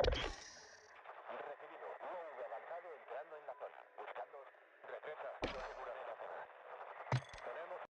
Recibido. UAV avanzado entrando en la zona. Buscando represa. Lo aseguraré la zona. Tenemos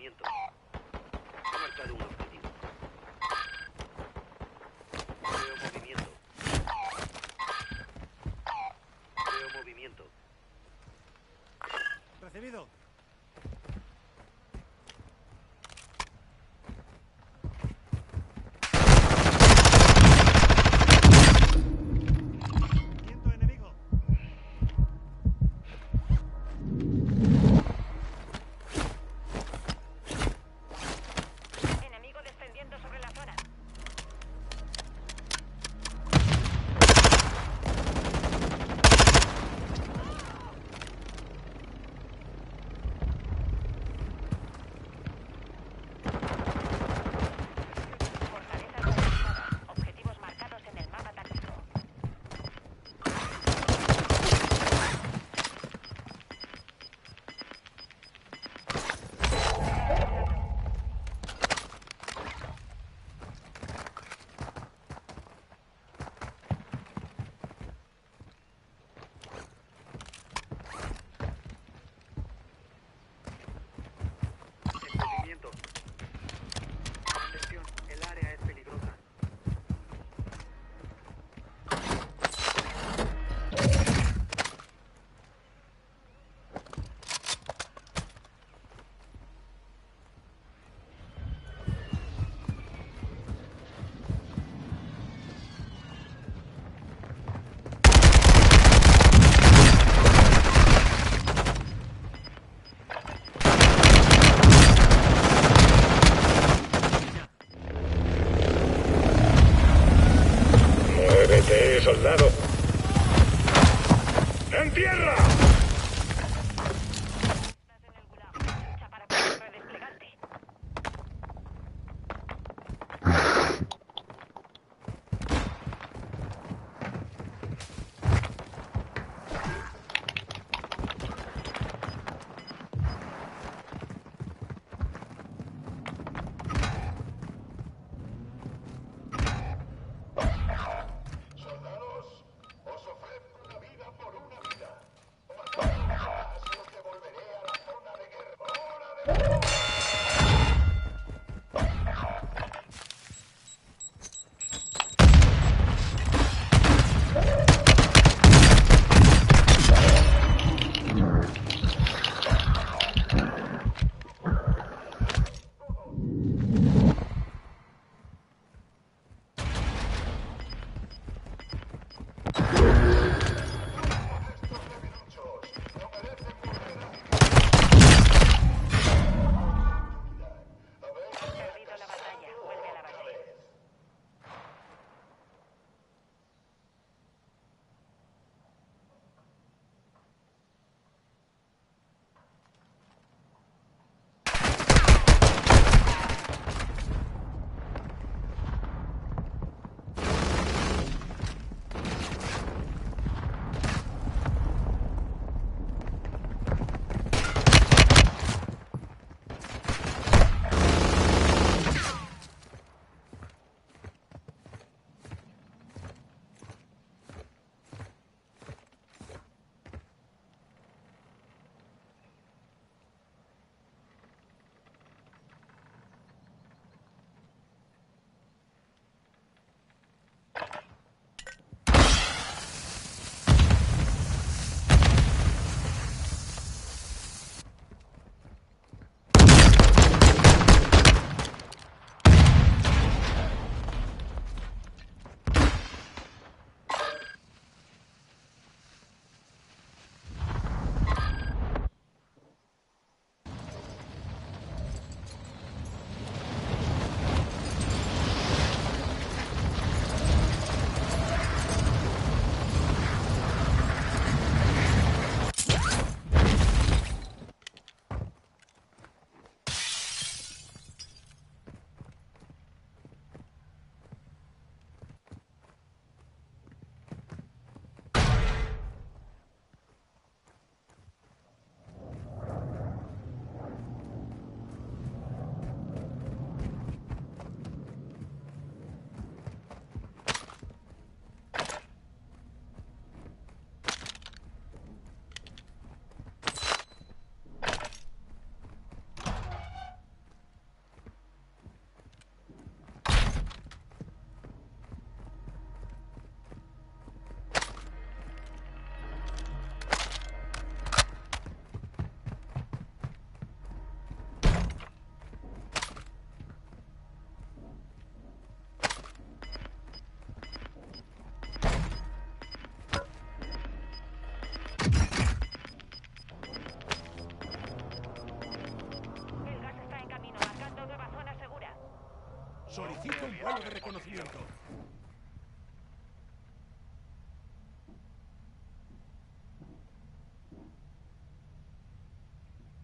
movimiento. He marcado un objetivo. Veo movimiento. Veo movimiento. Recibido. Viento enemigo. Enemigo descendiendo sobre la zona. Fortalezas localizadas. Objetivos marcados en el mapa táctico. En movimiento. Atención, el área es peligrosa. ¡Muévete, soldado! ¡En tierra! Estás en el gulag. Lucha para poder redesplegarte. Soldados, os ofrezco la vida por una vida. Así os devolveré a la zona de guerra. ¡Hora de... Estos debiluchos no merecen volver a... Solicito un vuelo de reconocimiento.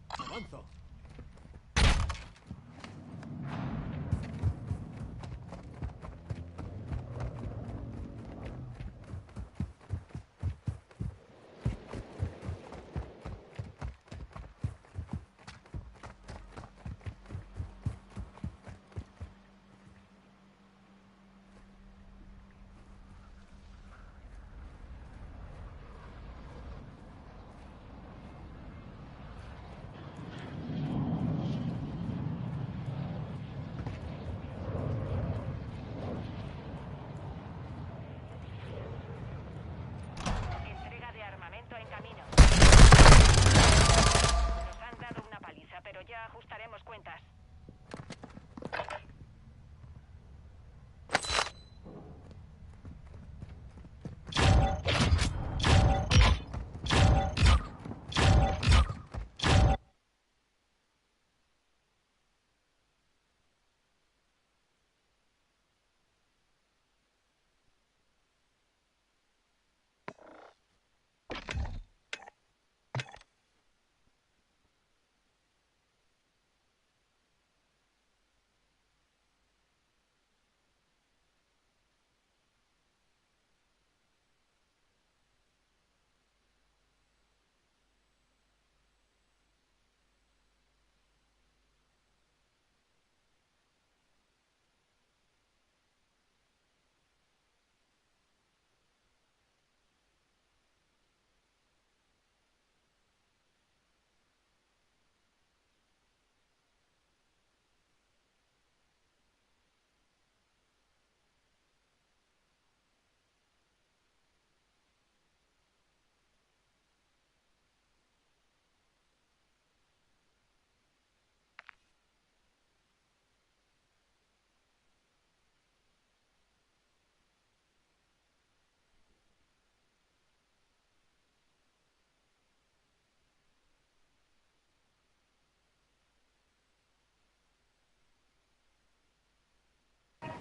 Avanzo. Entrega de armamento en camino. Nos han dado una paliza, pero ya ajustaremos cuentas.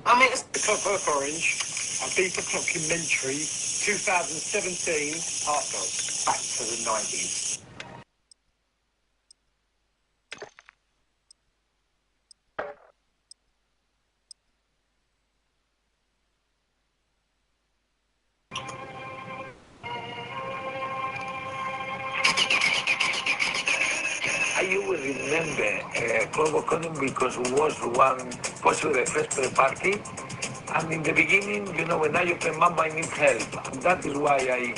I mean, it's the Clockwork Orange, a FIFA documentary, 2017, part goes back to the 90s. I will remember Clockwork Orange because it was one, possibly the first party. And in the beginning, you know, when I open Mama, I need help. And that is why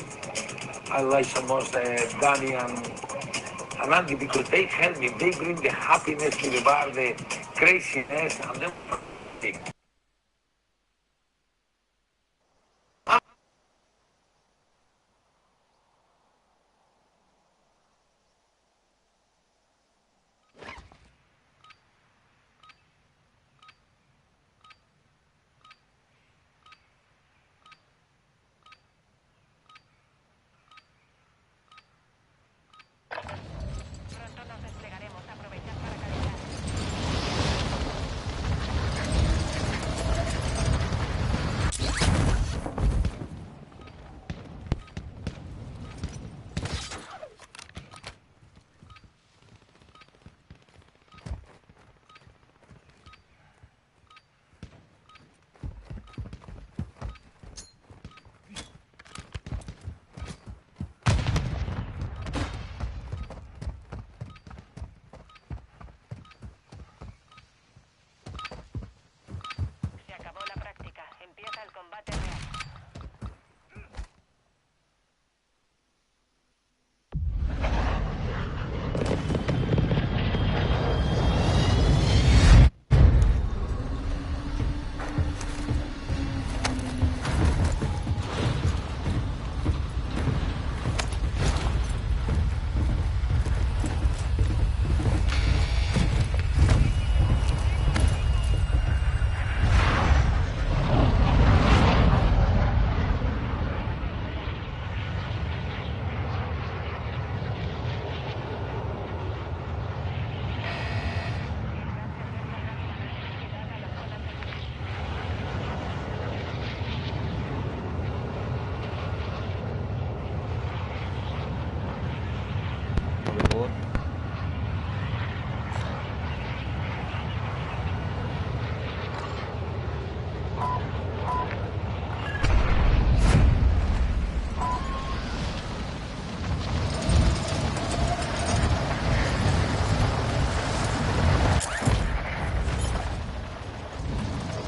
I like so much Danny and Andy, because they help me. They bring the happiness to the bar, the craziness, and then... Pronto nos desplegaremos. Aprovechad para calentar.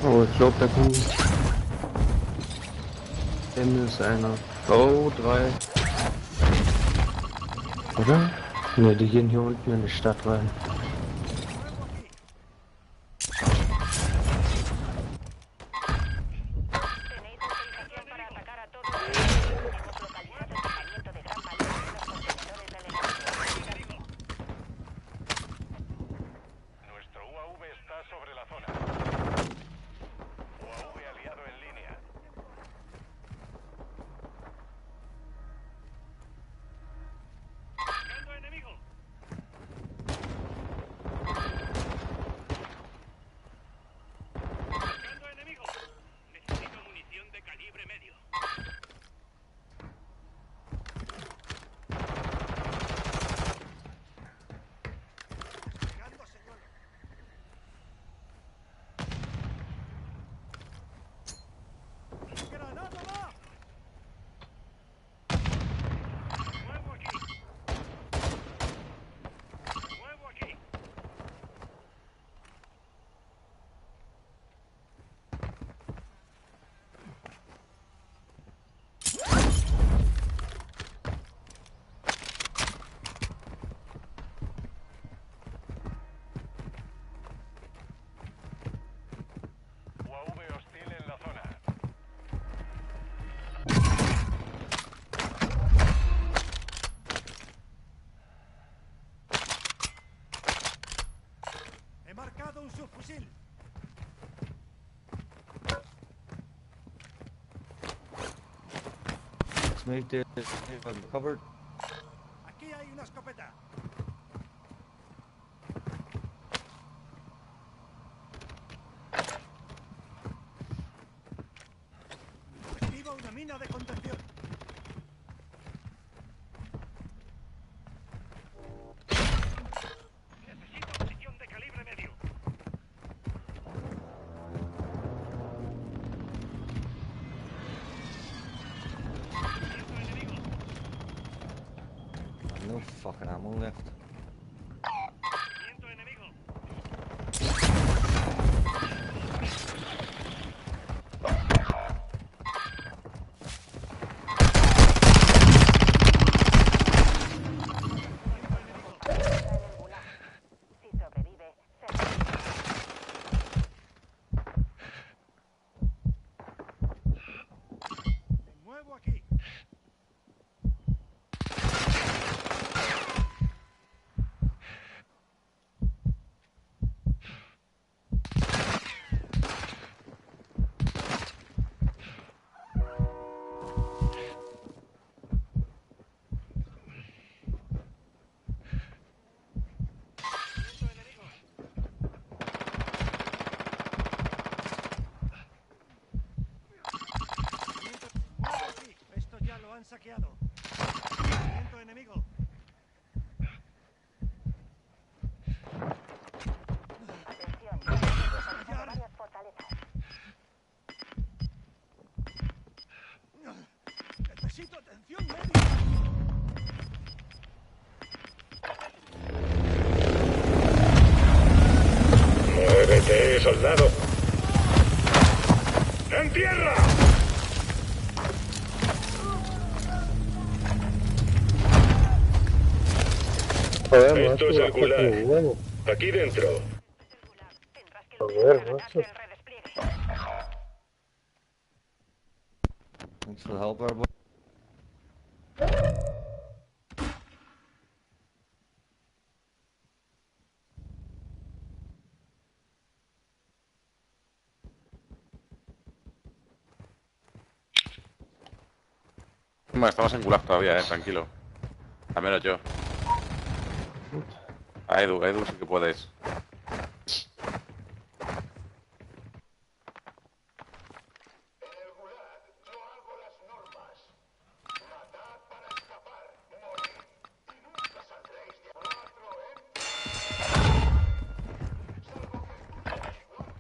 Oh, ich glaube, da kommt. Ende ist einer. Oh, 3. Oder? Ne, die gehen hier unten in die Stadt rein. Tenéis autorización para atacar a todos. Hemos localizado el cargamento de gran valor en los contenedores del enemigo. Nuestro UAV está sobre la zona. UAV aliado en línea. ¡Buscando enemigo! ¡Buscando enemigo! Necesito munición de calibre medio. ¡Granada va! ¡Nuevo aquí! ¡Nuevo aquí! UAV hostil en la zona. He marcado un subfusil. Let's make this covered. Aquí hay una escopeta. Activa una mina de contención. Necesito munición de calibre medio. Viendo enemigo. No fucking ammo left. Viendo enemigo. Si sobrevive, Me muevo aquí. Viendo enemigo. Muevo aquí. Esto ya lo han saqueado. Viento enemigo. atención. Hemos localizado varias fortalezas. Necesito atención médica. ¡Muévete, soldado! ¡En tierra! Esto es el Gulag. Aquí dentro. Tendrás que localizar a la casa en redespliegue. Thanks for the help, everybody. Bueno, estamos en Gulag todavía, tranquilo. Al menos yo. A Edu sí que puedes. En el Gulag yo hago las normas. Matad para escapar, morir. Y nunca saldréis de 4 Salvo que estuvierais igual.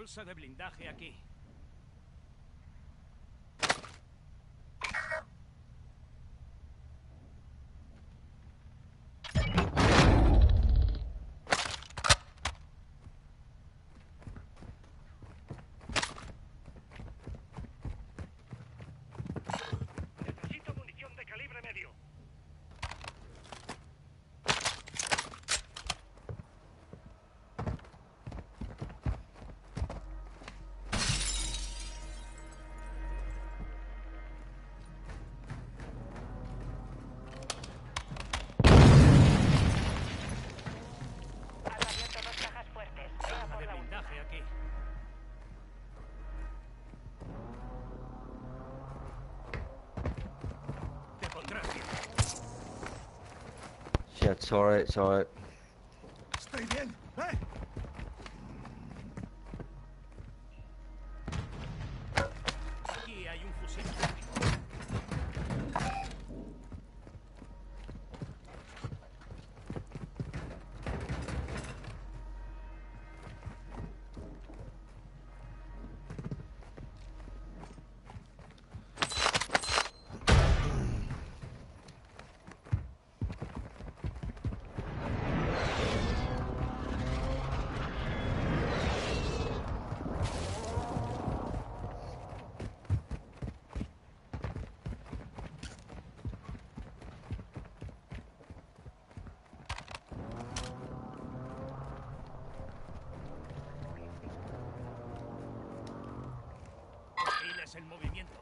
Bolsa de blindaje aquí. Necesito munición de calibre medio. Has abierto 2 cajas fuertes. Ve a Caja por de la última. blindaje aquí. Te pondrás bien. Shit, it's alright, it's alright. Estoy bien. ¡Eh! Aquí hay un fusil táctico. Vigiles el movimiento.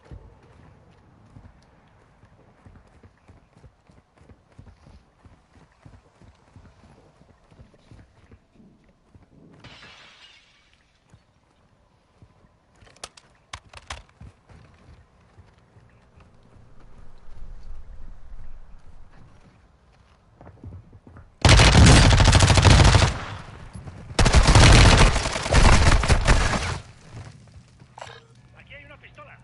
Aquí hay una pistola.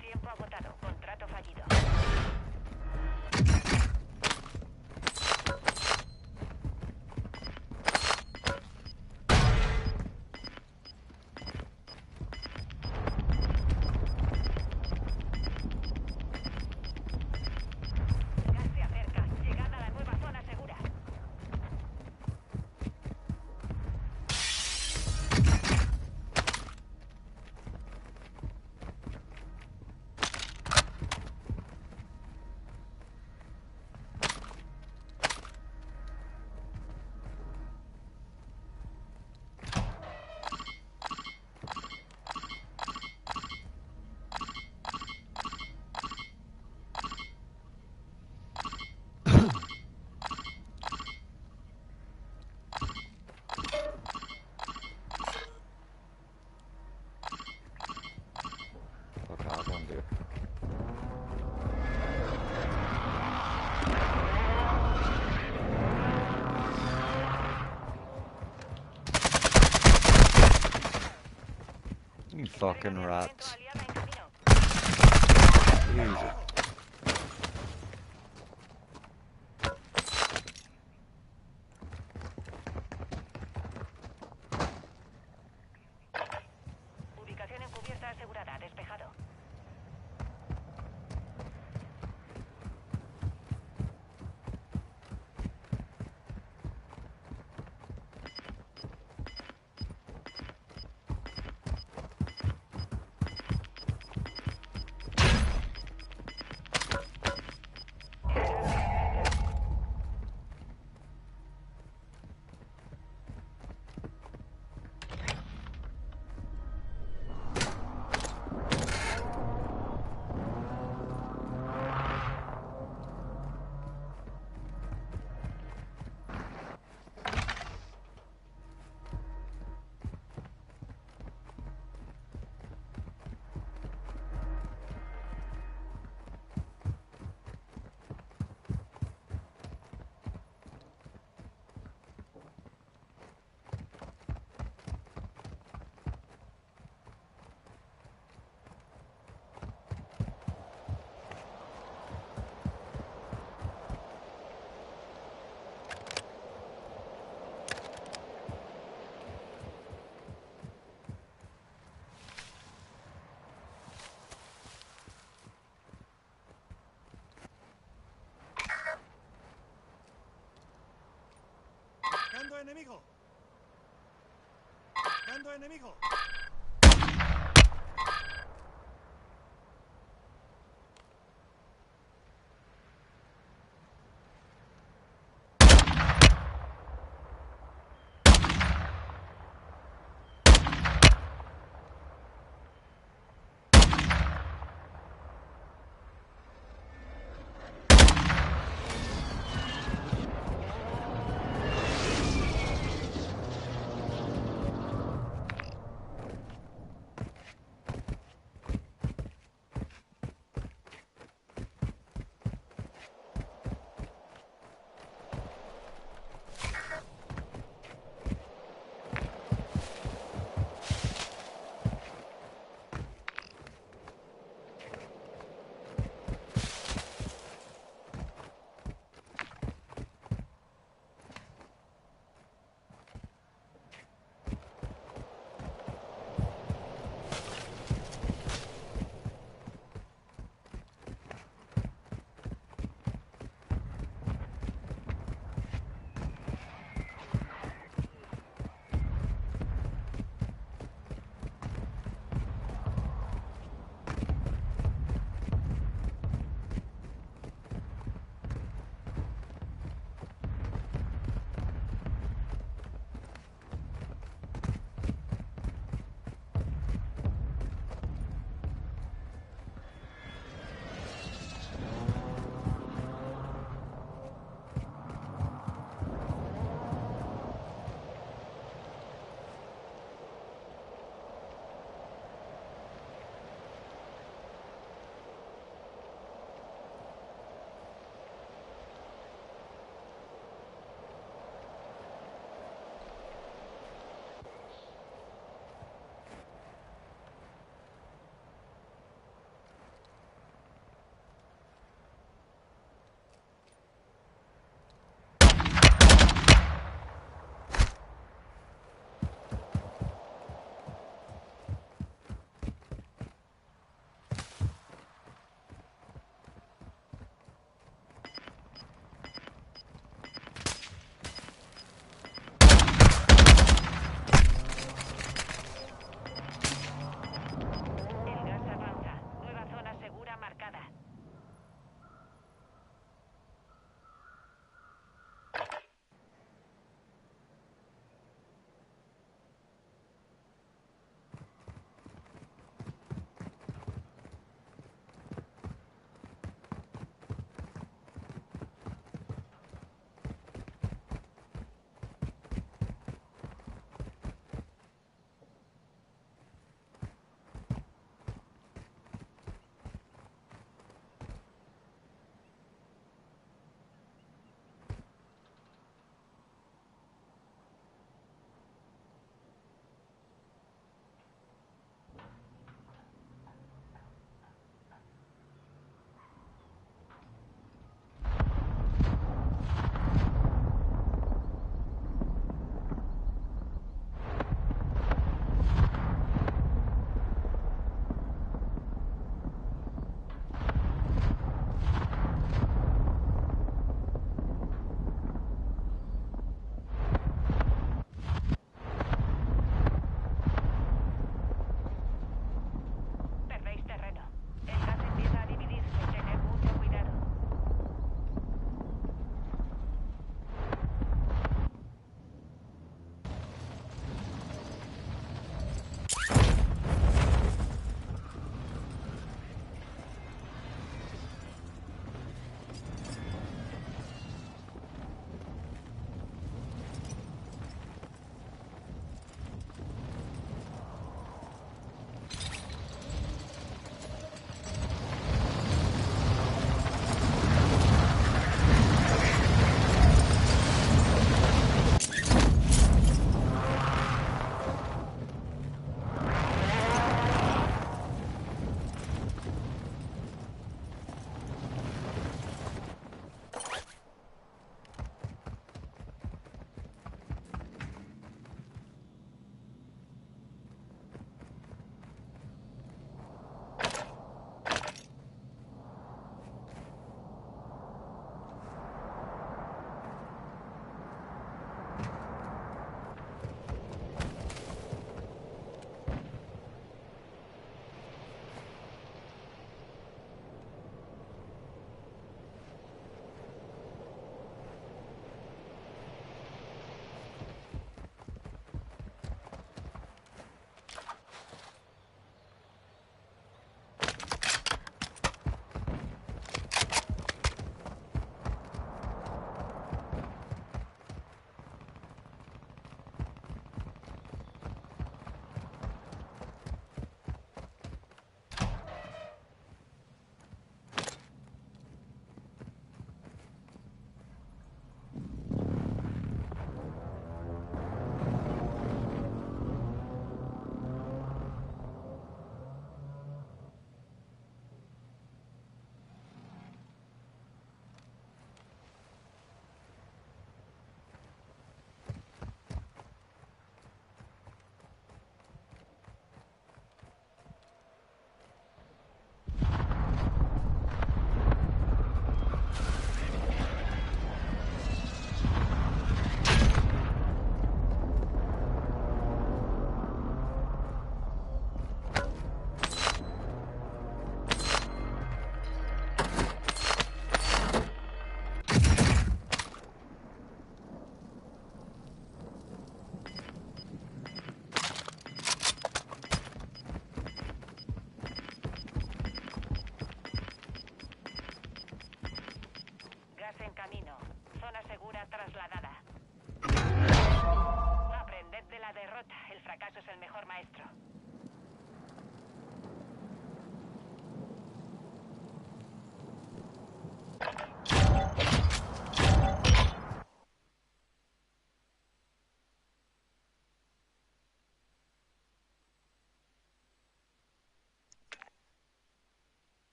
Tiempo agotado. Contrato fallido. Gas se acerca. Llegad a la nueva zona segura. Fuck, I don't do. You fucking Carga de rats. armamento aliada en camino. Jesus. Ubicación encubierta asegurada. Despejado. Buscando enemigo. Buscando enemigo.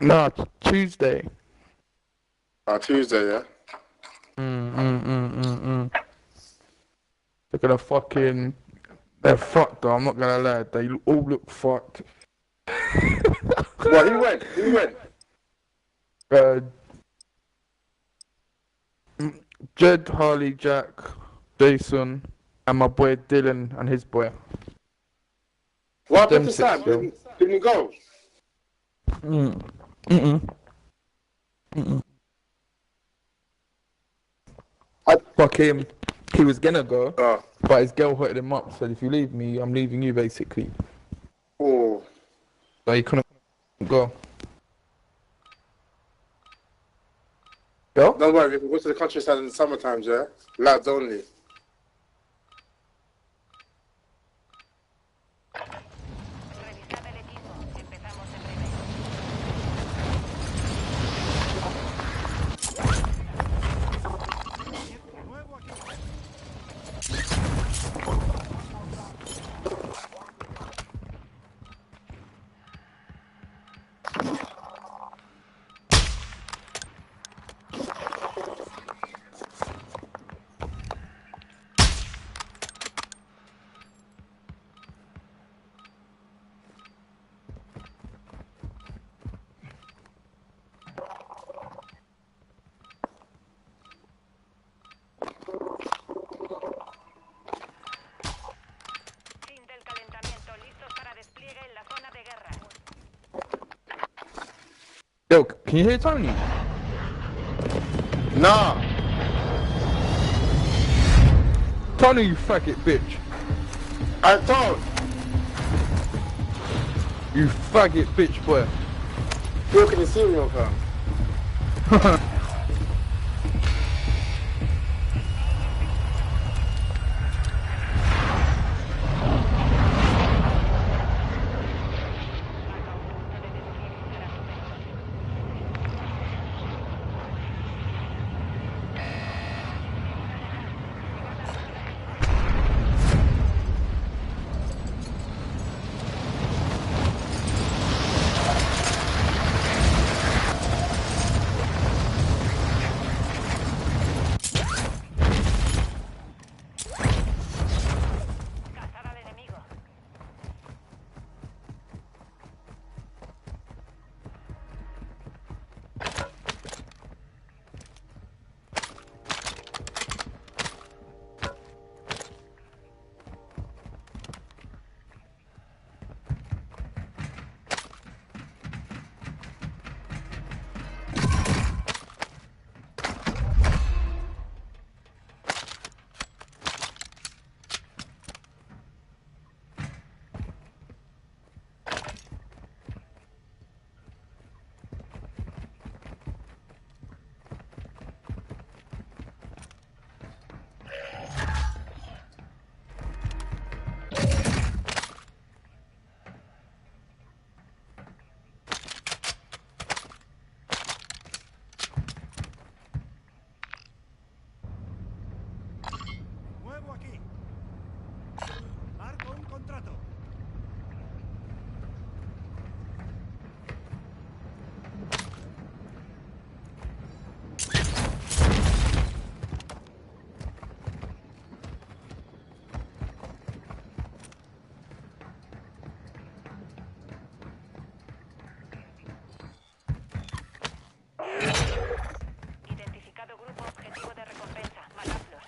No, Tuesday. Tuesday, yeah? They're gonna fucking... They're fucked though, I'm not gonna lie. They all look fucked. What, who went? Who went? Jed, Harley, Jack, Jason, and my boy Dylan and his boy. What Them happened to six Sam? still. Didn't go? Fuck him. He was gonna go, Oh. but his girl hotted him up. Said, if you leave me, I'm leaving you, basically. Oh. So he couldn't go. Yo? Don't worry, if we go to the countryside in the summer times, yeah? Lads only. Revisad el equipo. Empezamos en breve. Nuevo aquí. Fin del calentamiento. Listos para despliegue en la zona de guerra. Yo, can you hear Tony? Nah. Tony, you faggot bitch. I don't. You faggot bitch, boy. You're in the cereal, fam. Cazar al enemigo. Nuevo aquí. Marco un contrato. Identificado grupo objetivo de recompensa. Matadlos.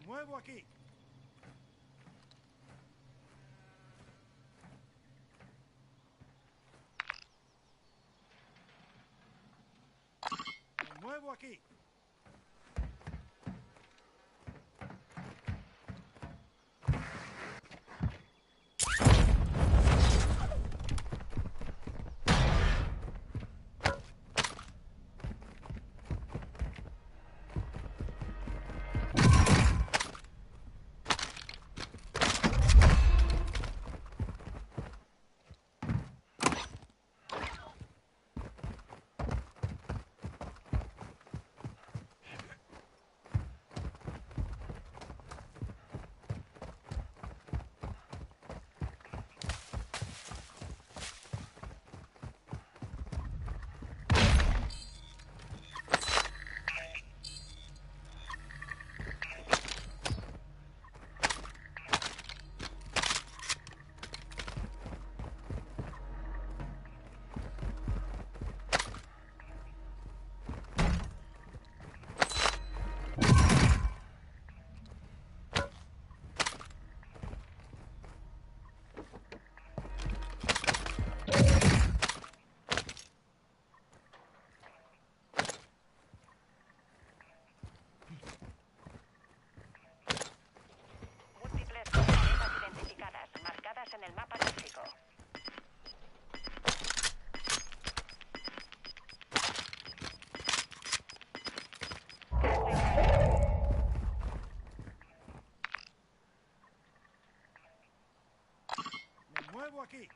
Nuevo aquí. Nuevo aquí. aquí.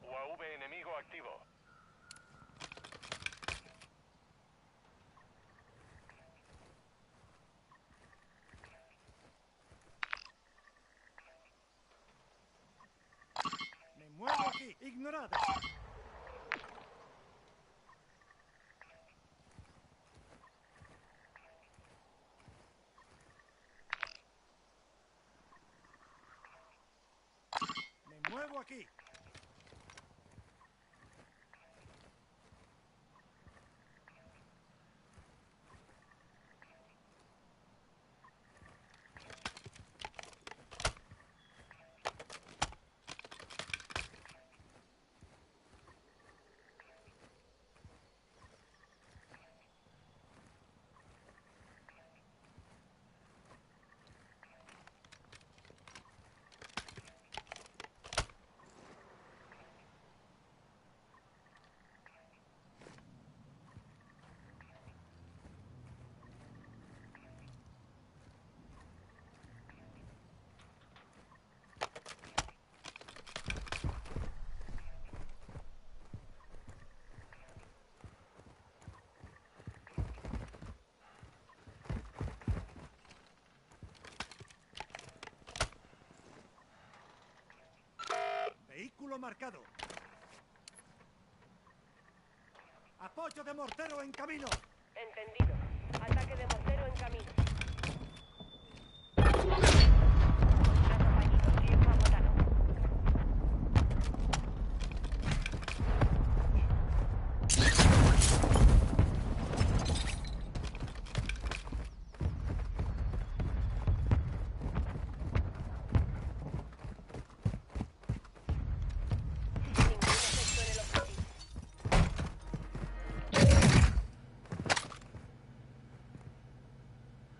UAV enemigo activo. Me muevo aquí. Ignorado. Me muevo aquí. Vehículo marcado. Apoyo de mortero en camino. Entendido. Ataque de mortero en camino. Trazo fallido. Tiempo agotado. Ningún efecto en el objetivo. 1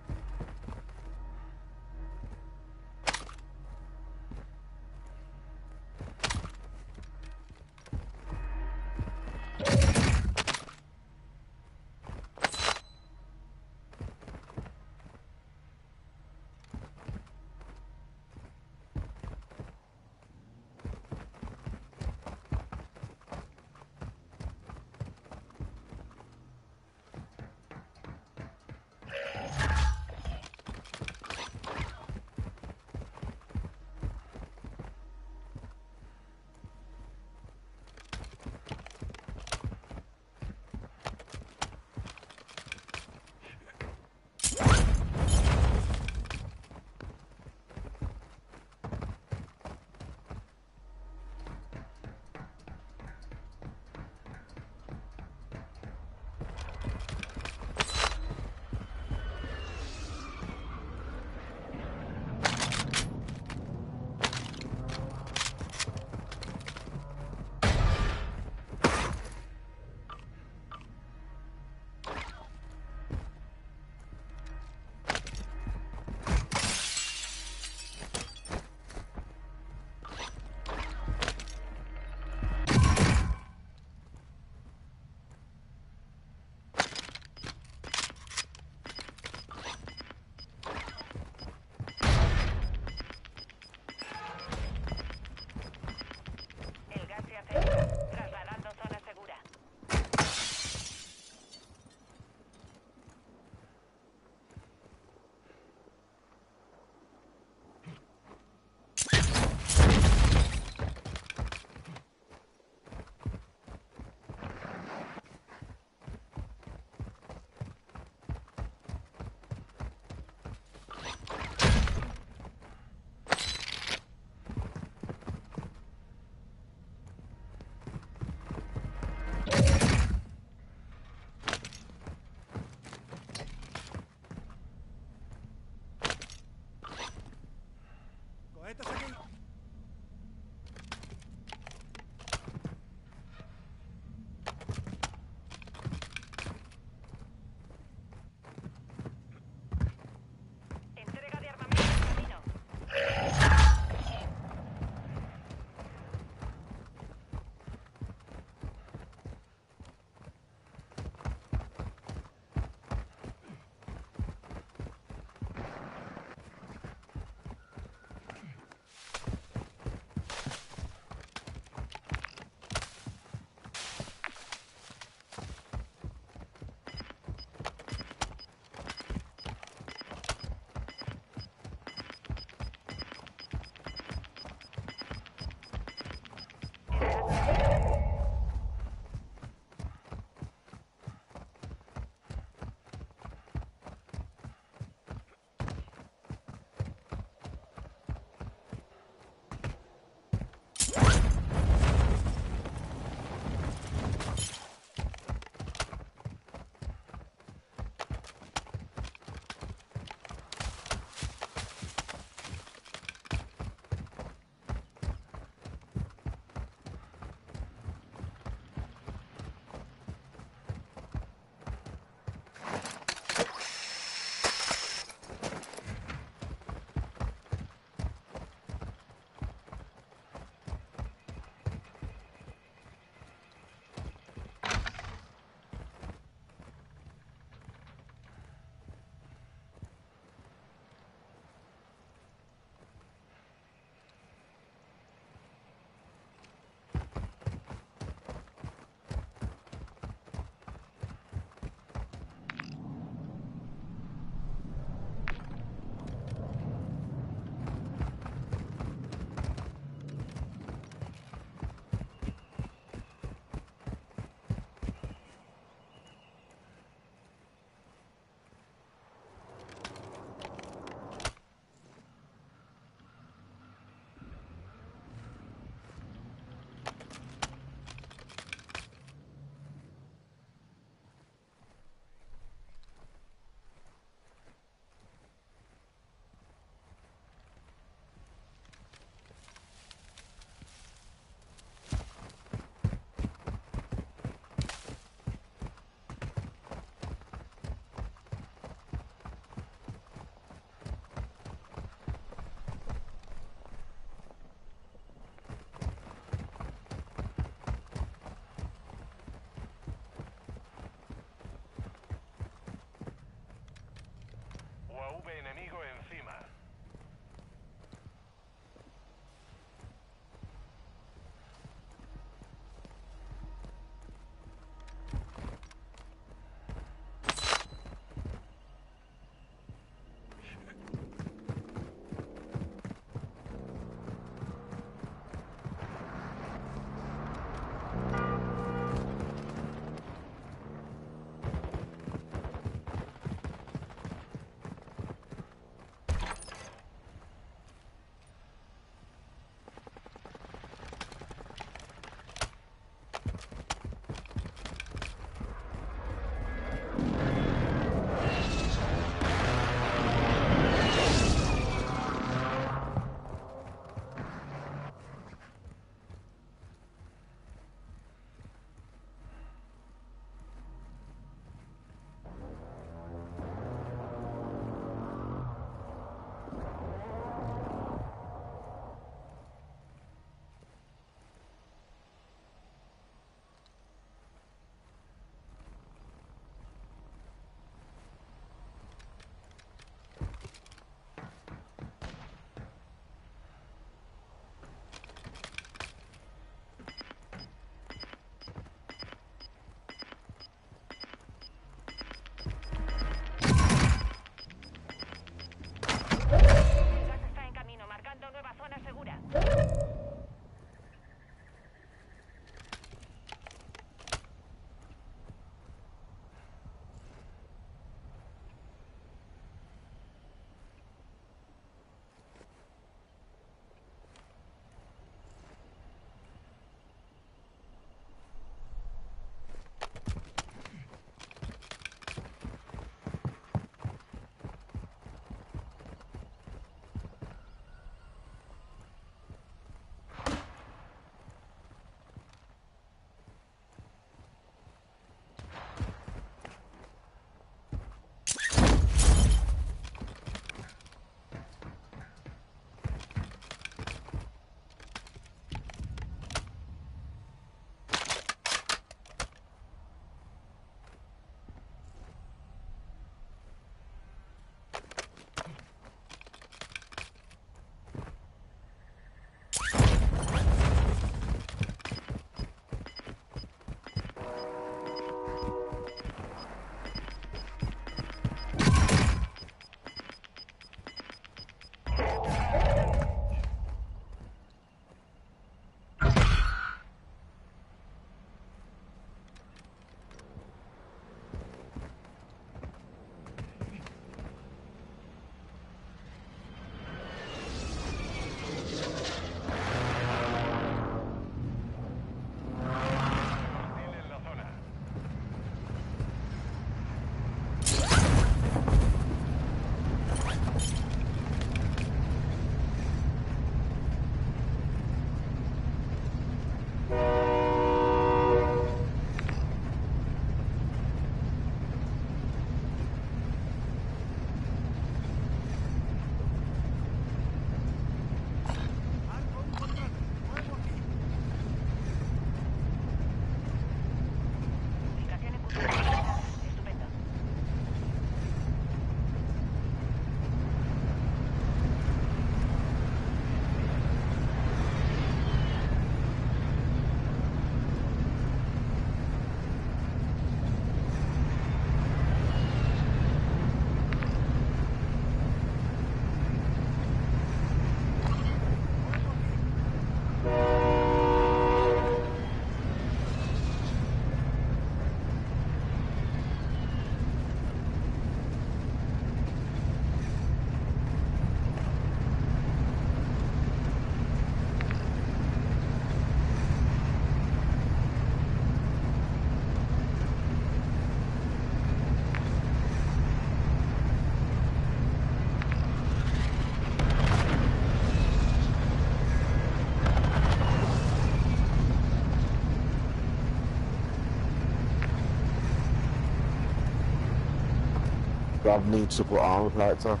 I need to put armor plates on.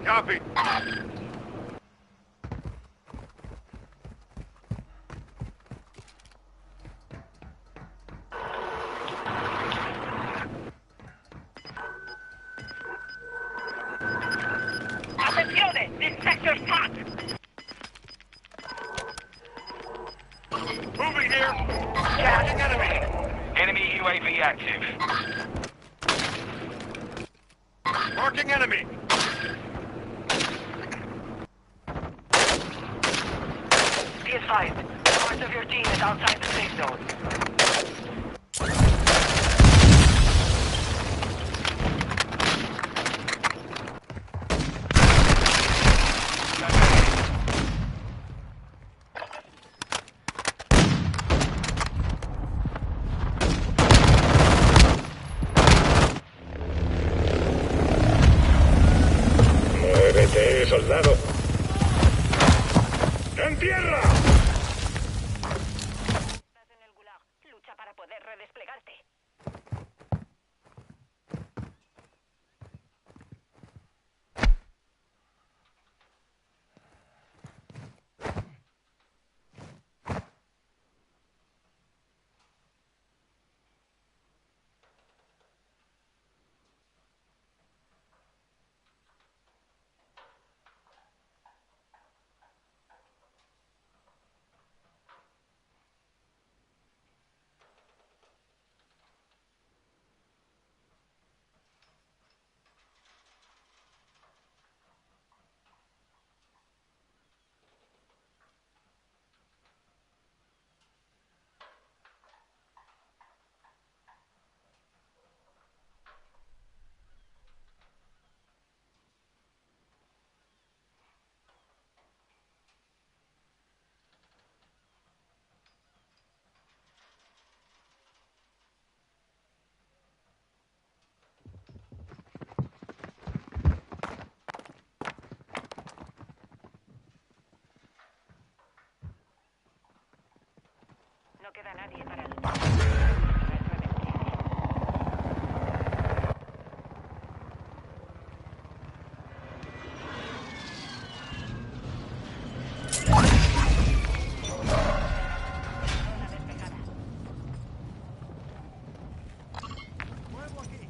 Copy. Attenzione! This sector's hot! Moving here. Catching enemy! Enemy UAV active. Marking enemy. Be advised, part of your team is outside the safe zone. Muévete, soldado. ¡En tierra! Estás en el gulag. Lucha para poder redesplegarte. No queda nadie para luchar. Nuevo aquí.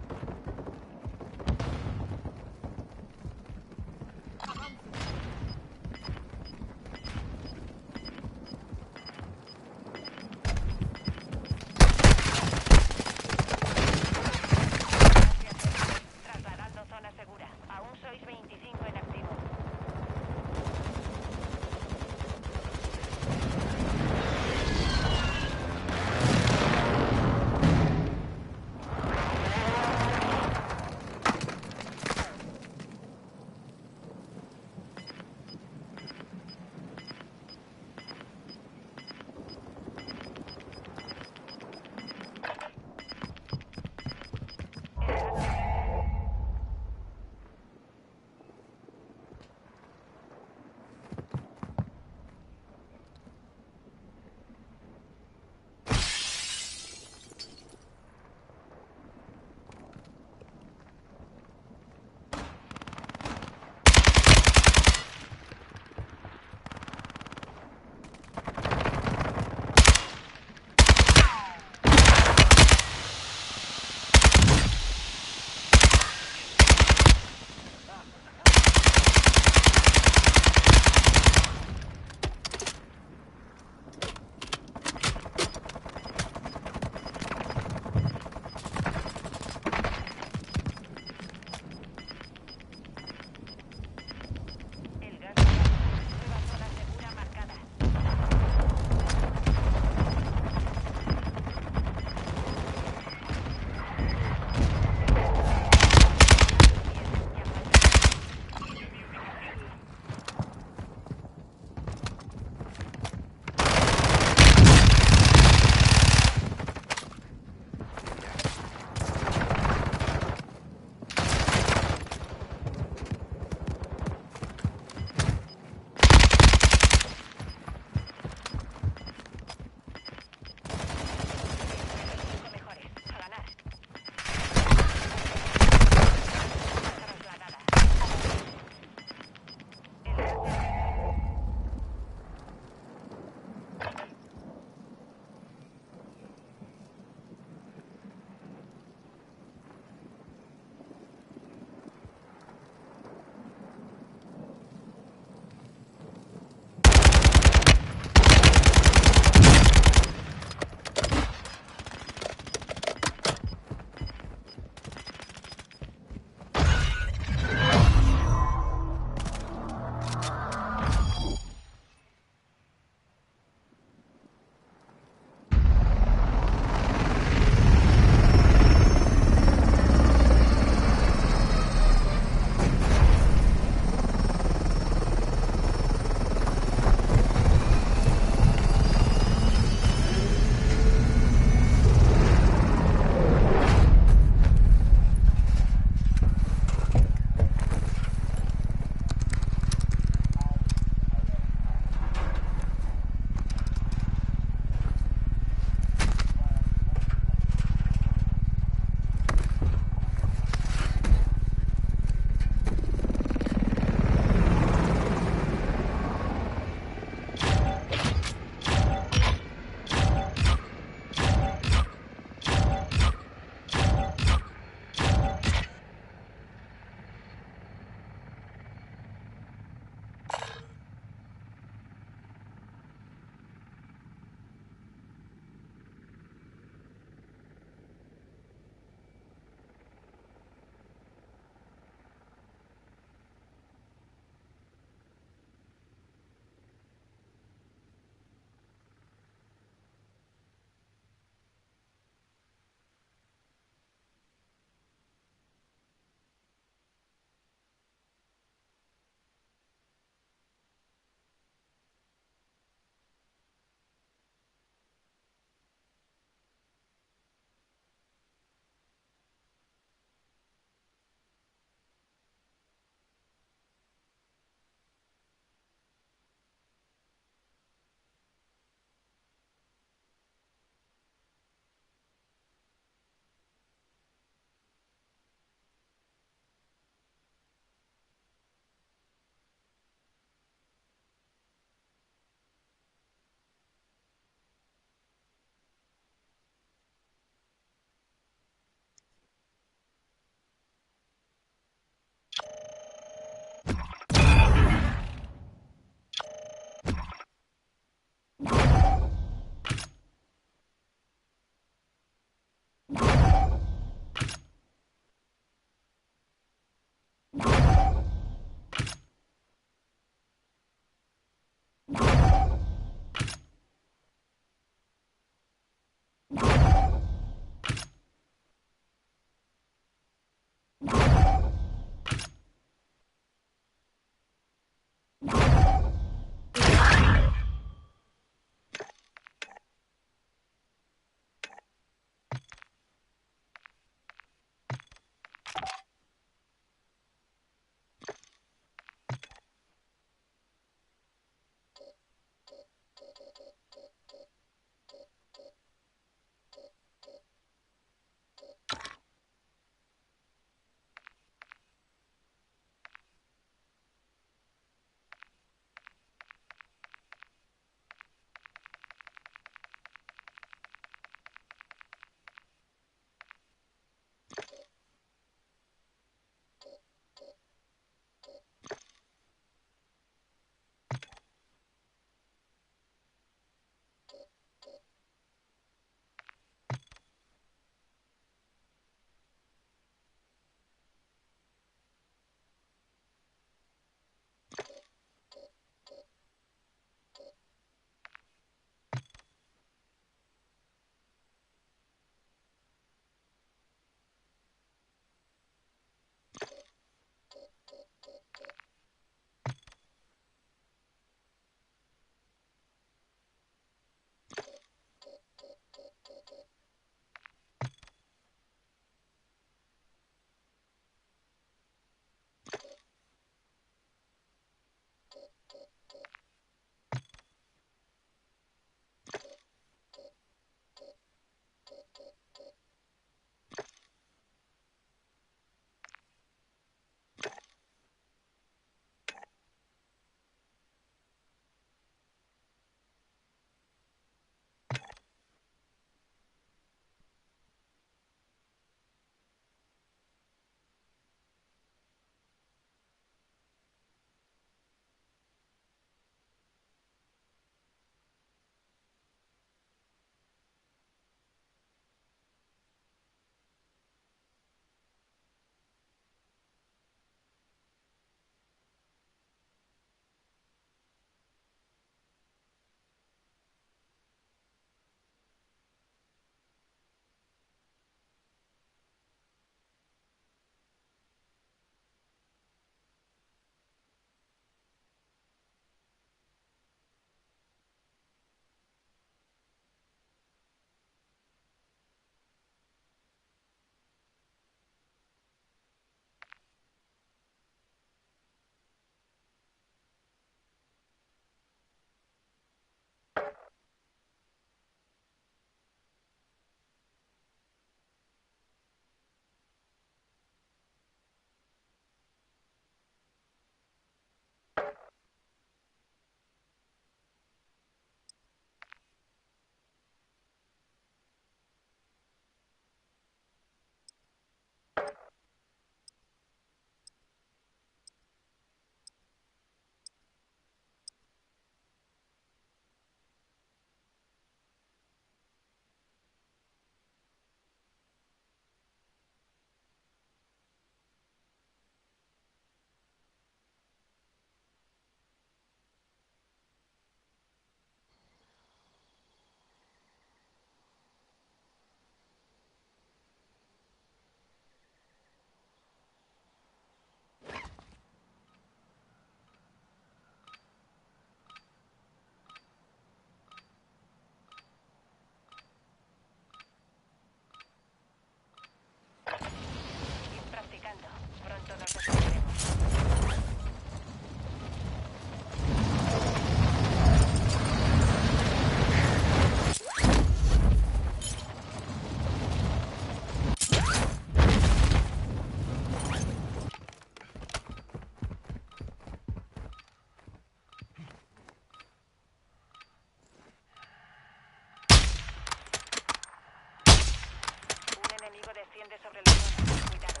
desciende sobre la zona. Cuidado.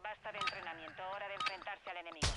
Basta de entrenamiento, hora de enfrentarse al enemigo.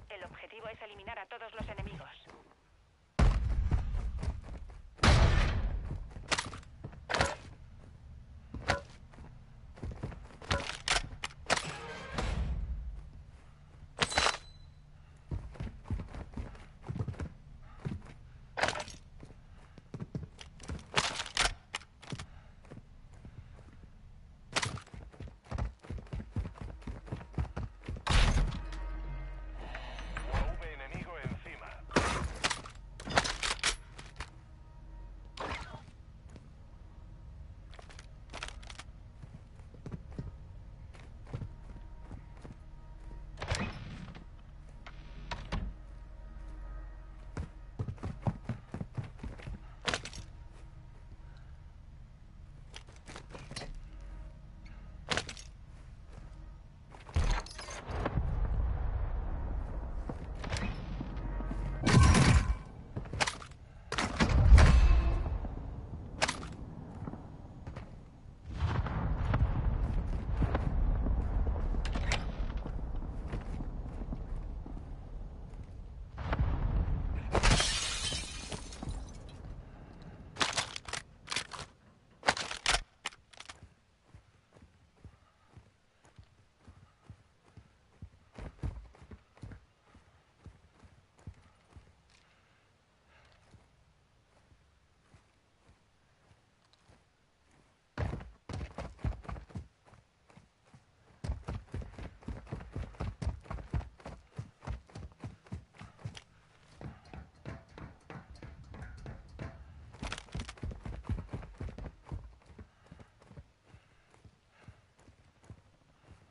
El objetivo es eliminar a todos los enemigos. UAV enemigo encima.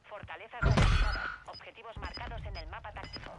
Fortalezas localizadas. Objetivos marcados en el mapa táctico.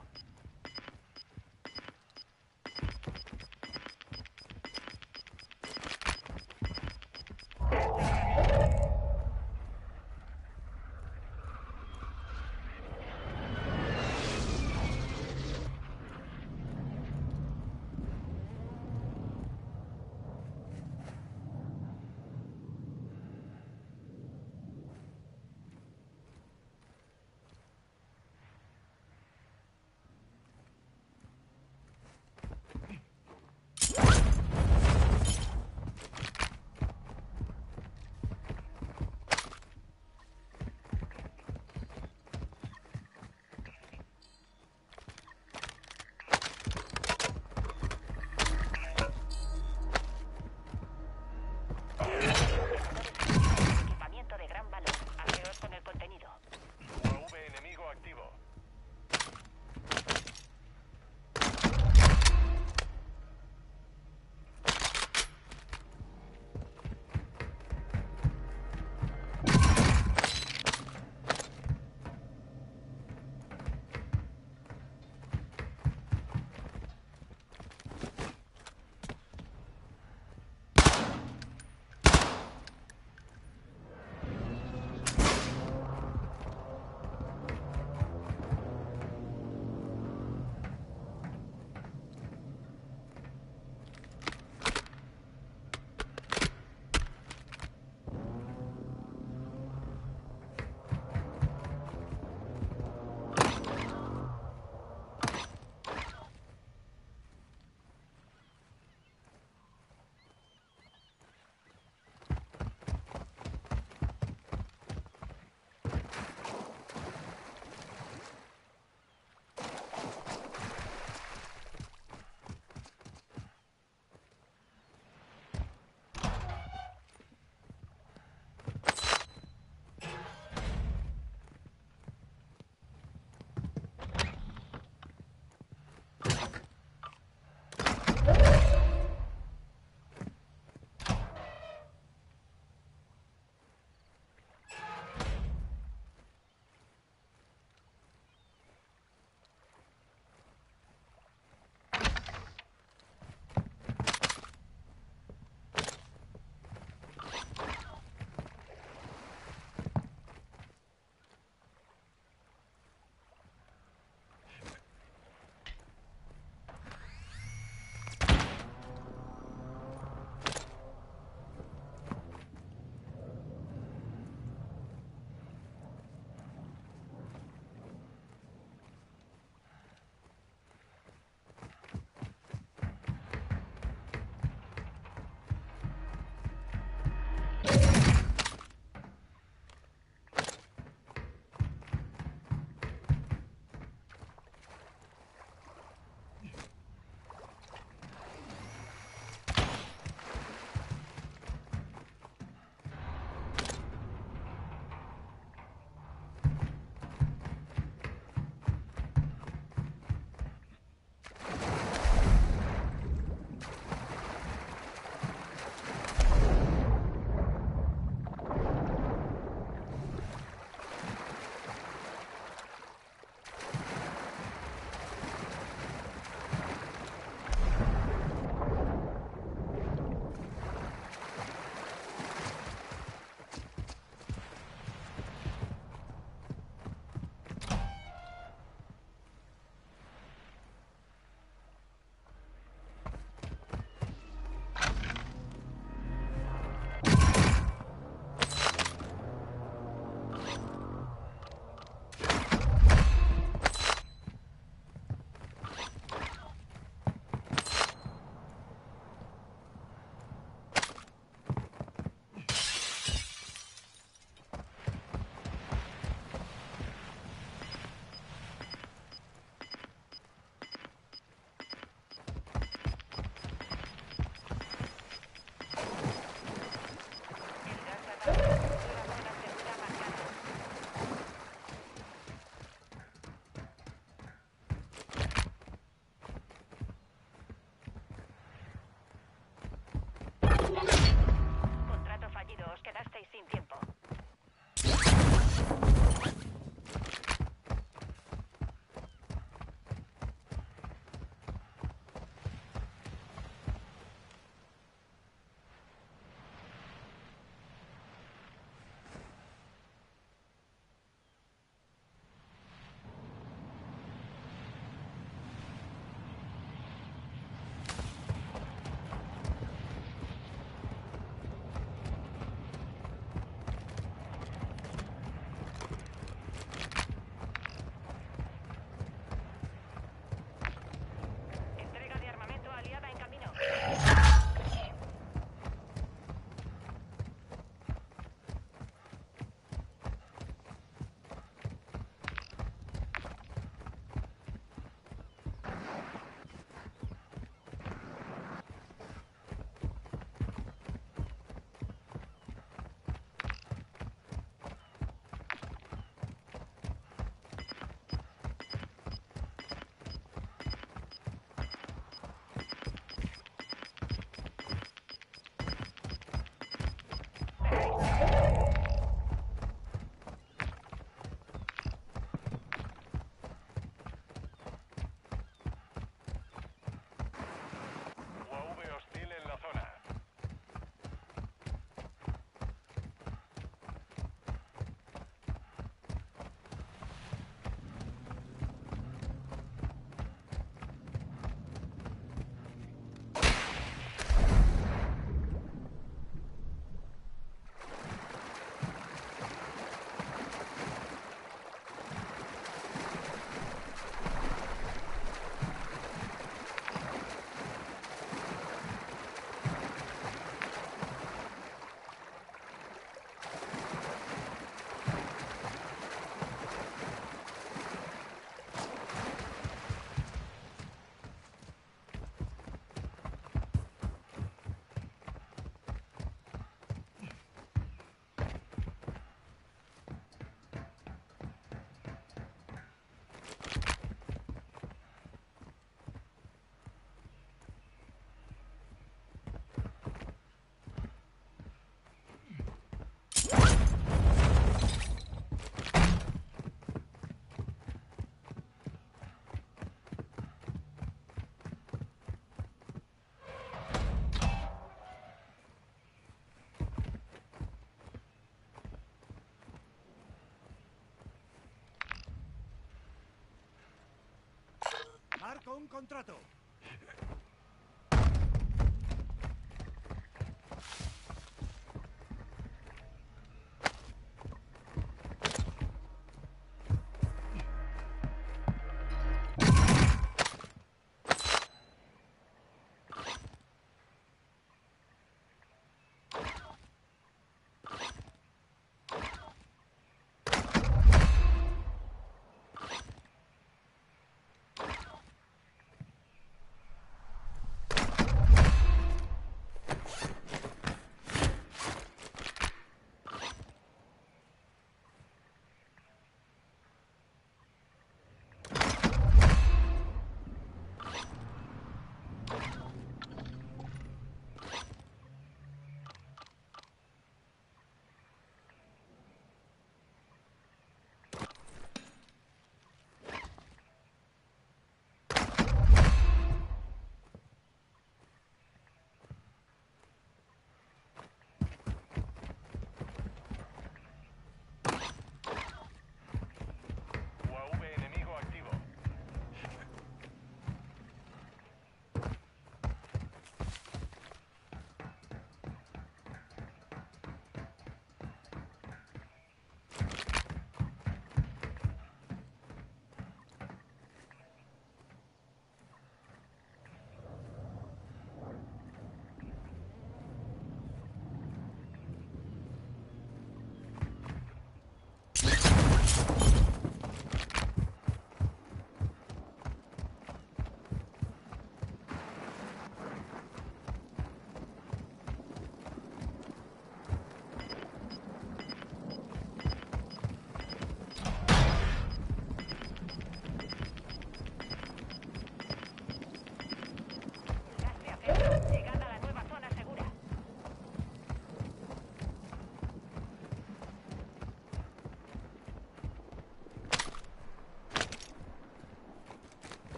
Marco un contrato.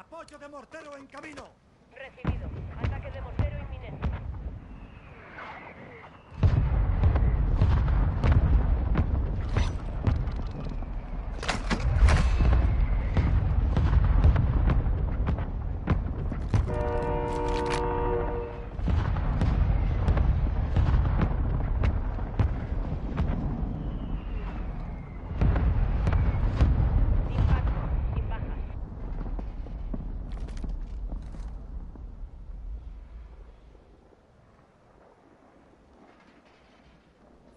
Apoyo de mortero en camino. Recibido. Ataque de mortero inminente. Impacto. Sin bajas.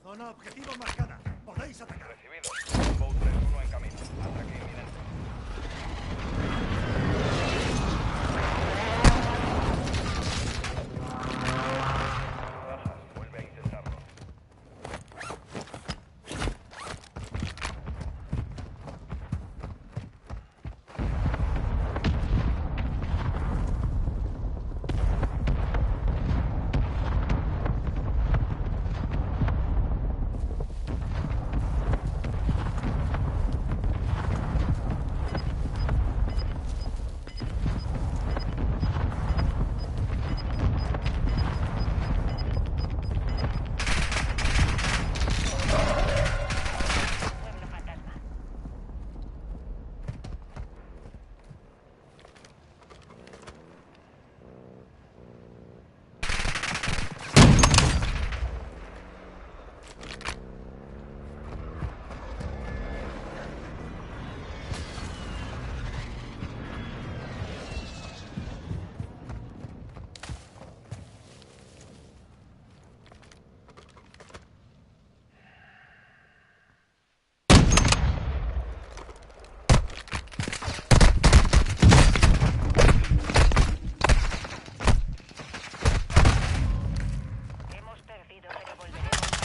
Zona objetivo marcada. Podéis atacar. Recibido. Longbow 3-1 en camino. Ataque inminente. Bajas. Vuelve a intentarlo. Pueblo fantasma. Hemos perdido, pero volveremos a...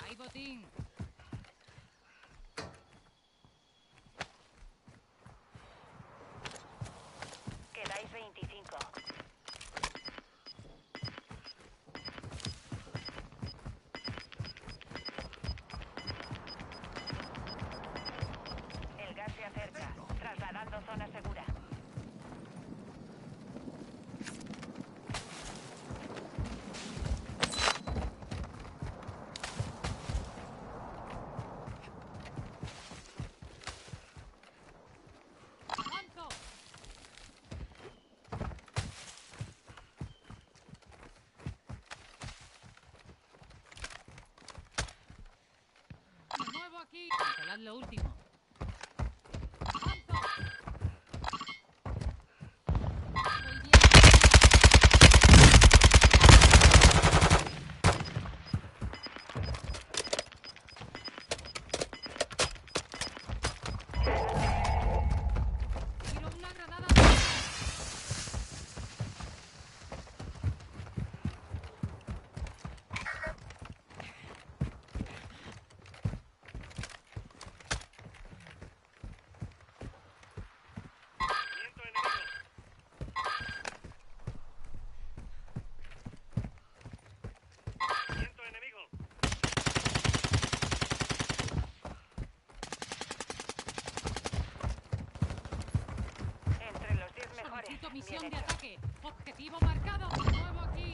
¡Hay botín! Quedáis 25. El gas se acerca. Trasladando zona segura. ¡Avanzo! ¡Me muevo aquí! Cancelad lo último. ¡Avanzo! Estoy bien. ¡Tiro una granada! Movimiento enemigo. Movimiento enemigo. Entre los 10 mejores. Solicito misión Bien de hecho. ataque. Objetivo marcado. Me muevo aquí.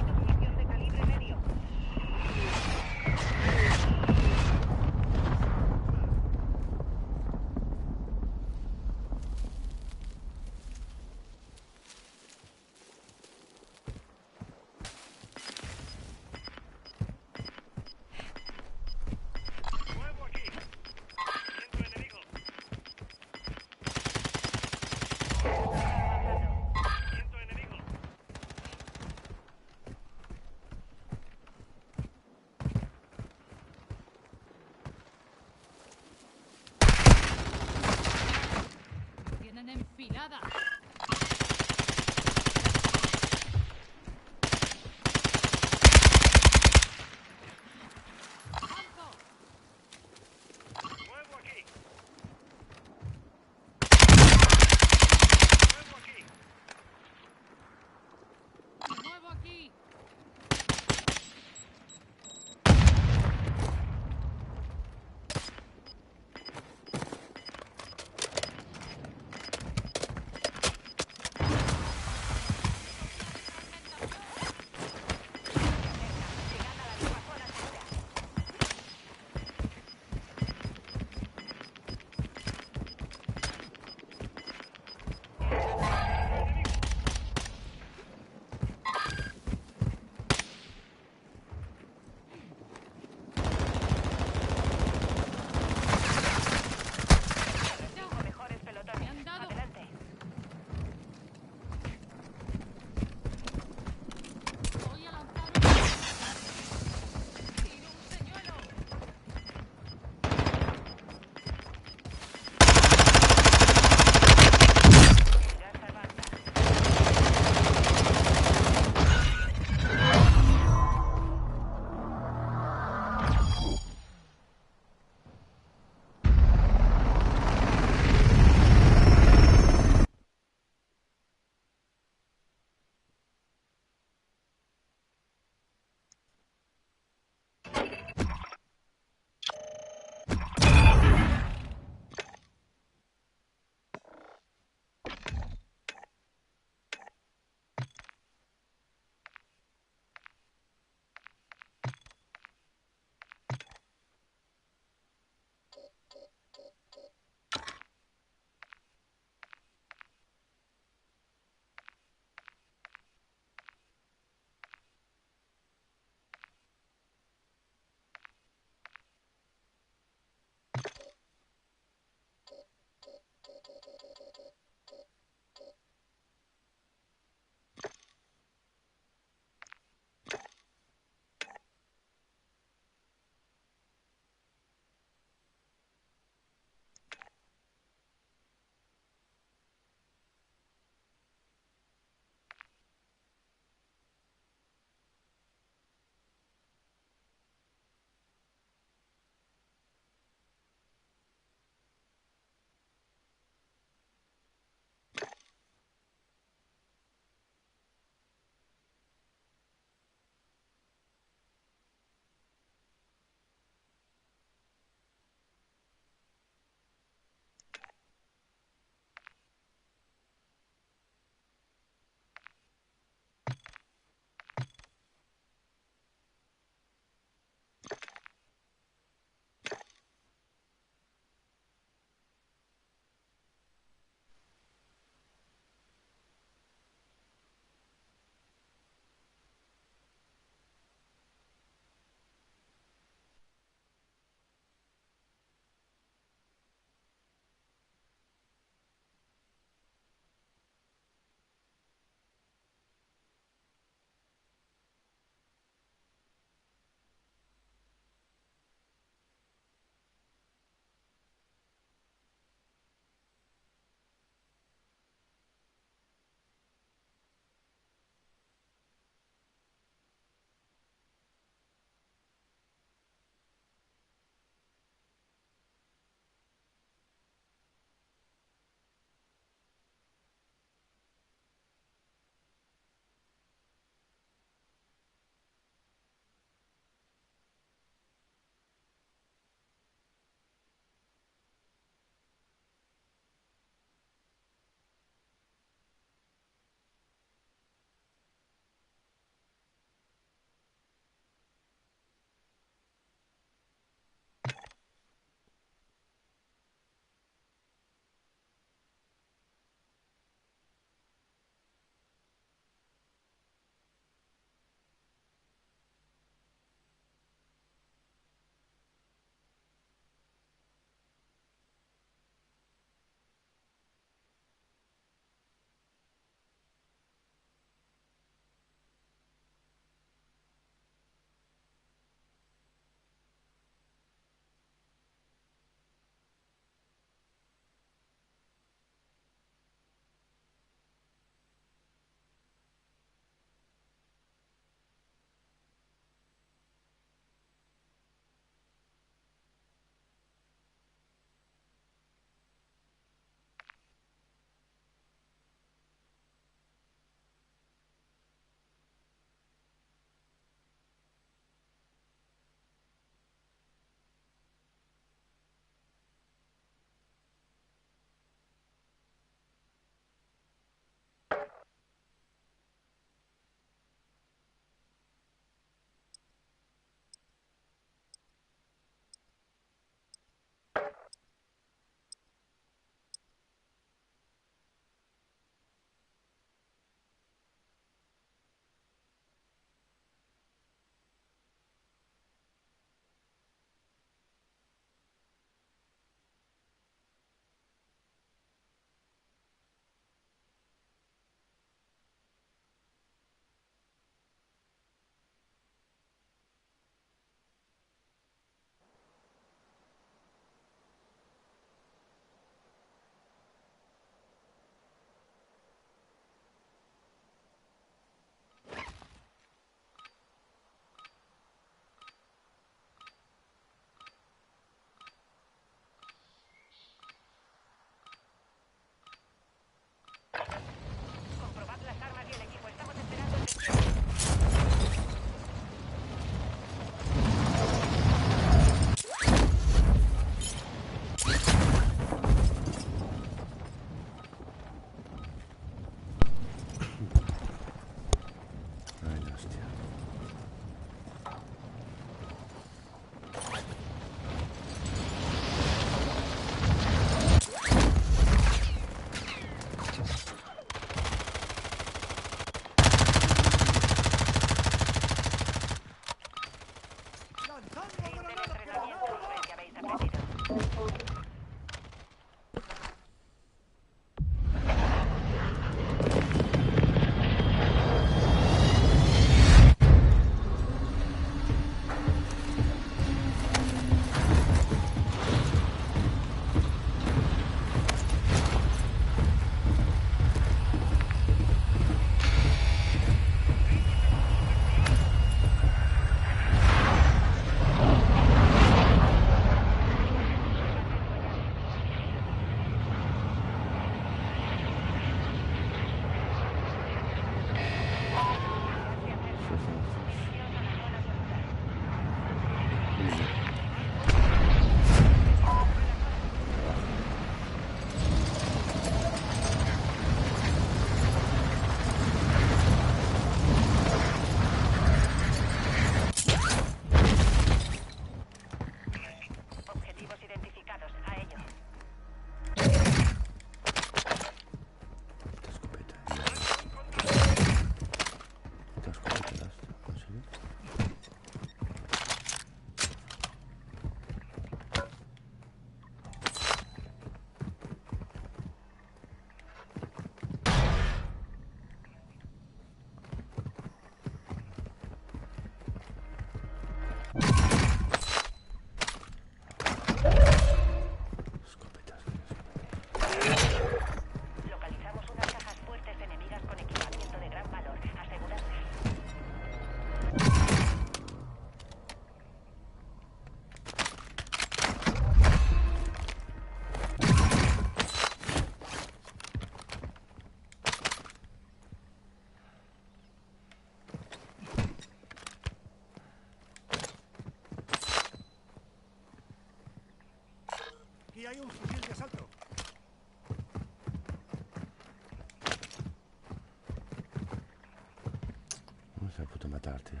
matar, tío.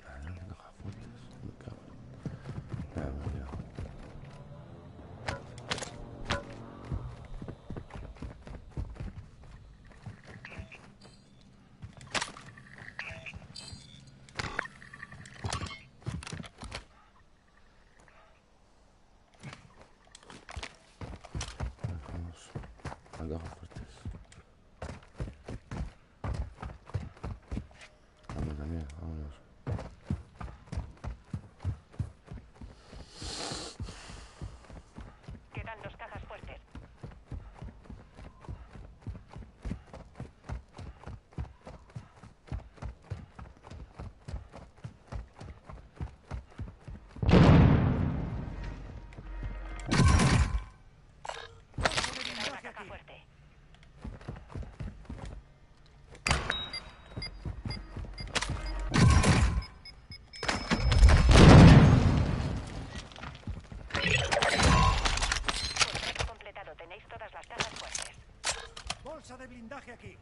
Ladrón de cajas fuertes. Me cago en... Ya, me he liado. Vamos a cajas fuertes. Vamos también, vámonos. Quedan 2 cajas fuertes. Queda una caja fuerte. Contrato completado. Tenéis todas las cajas fuertes. Bolsa de blindaje aquí.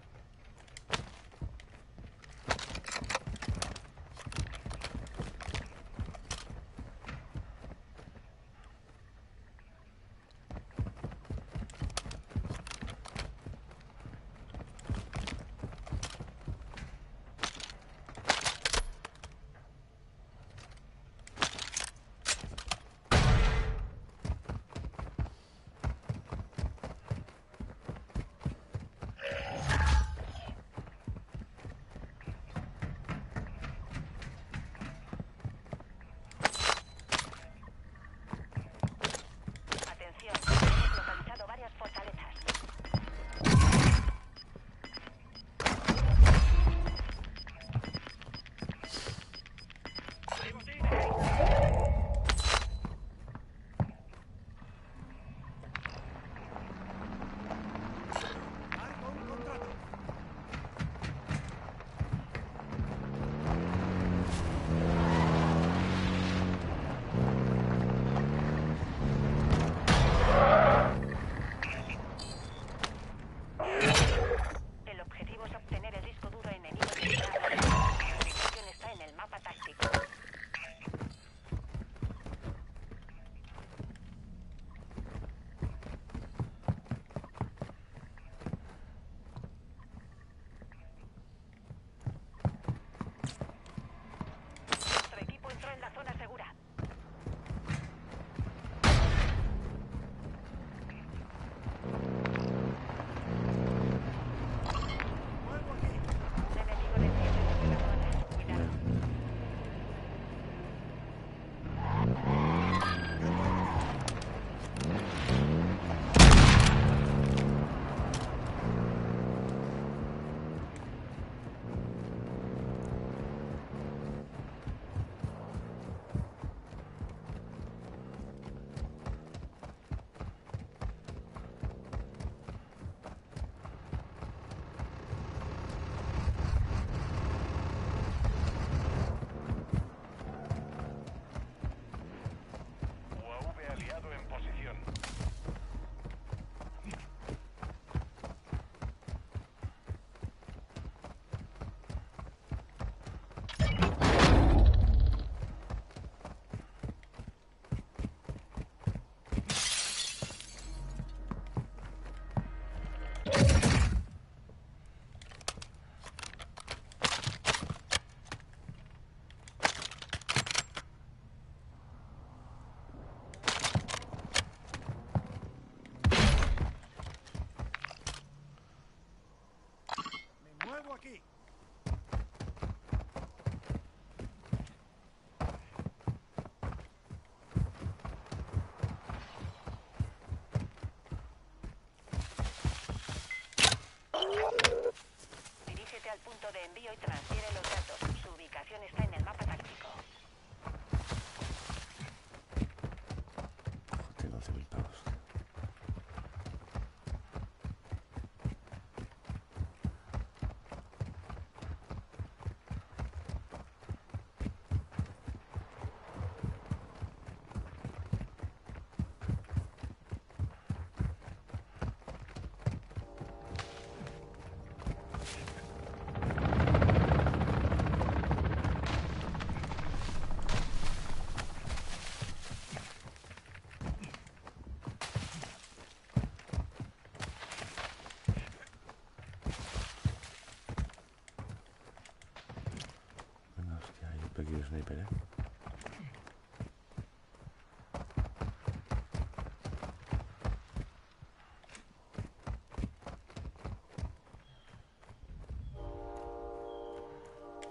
sniper, ¿eh?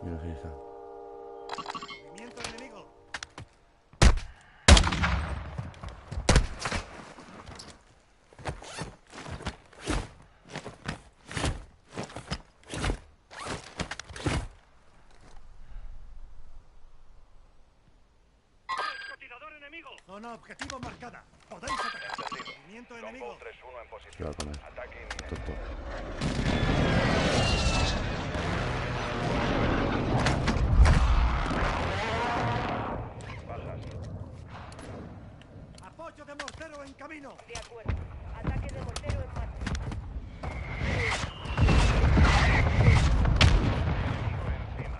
Mira si está. Movimiento enemigo. ¡Francotirador enemigo! Zona objetivo marcada. Podéis atacar. Entendido. Movimiento enemigo. Longbow 3-1 en Se va posición. a comer. Ataque inminente. Tonto. Bajas. Apoyo de mortero en camino. De acuerdo. Ataque de mortero en marcha. Encima.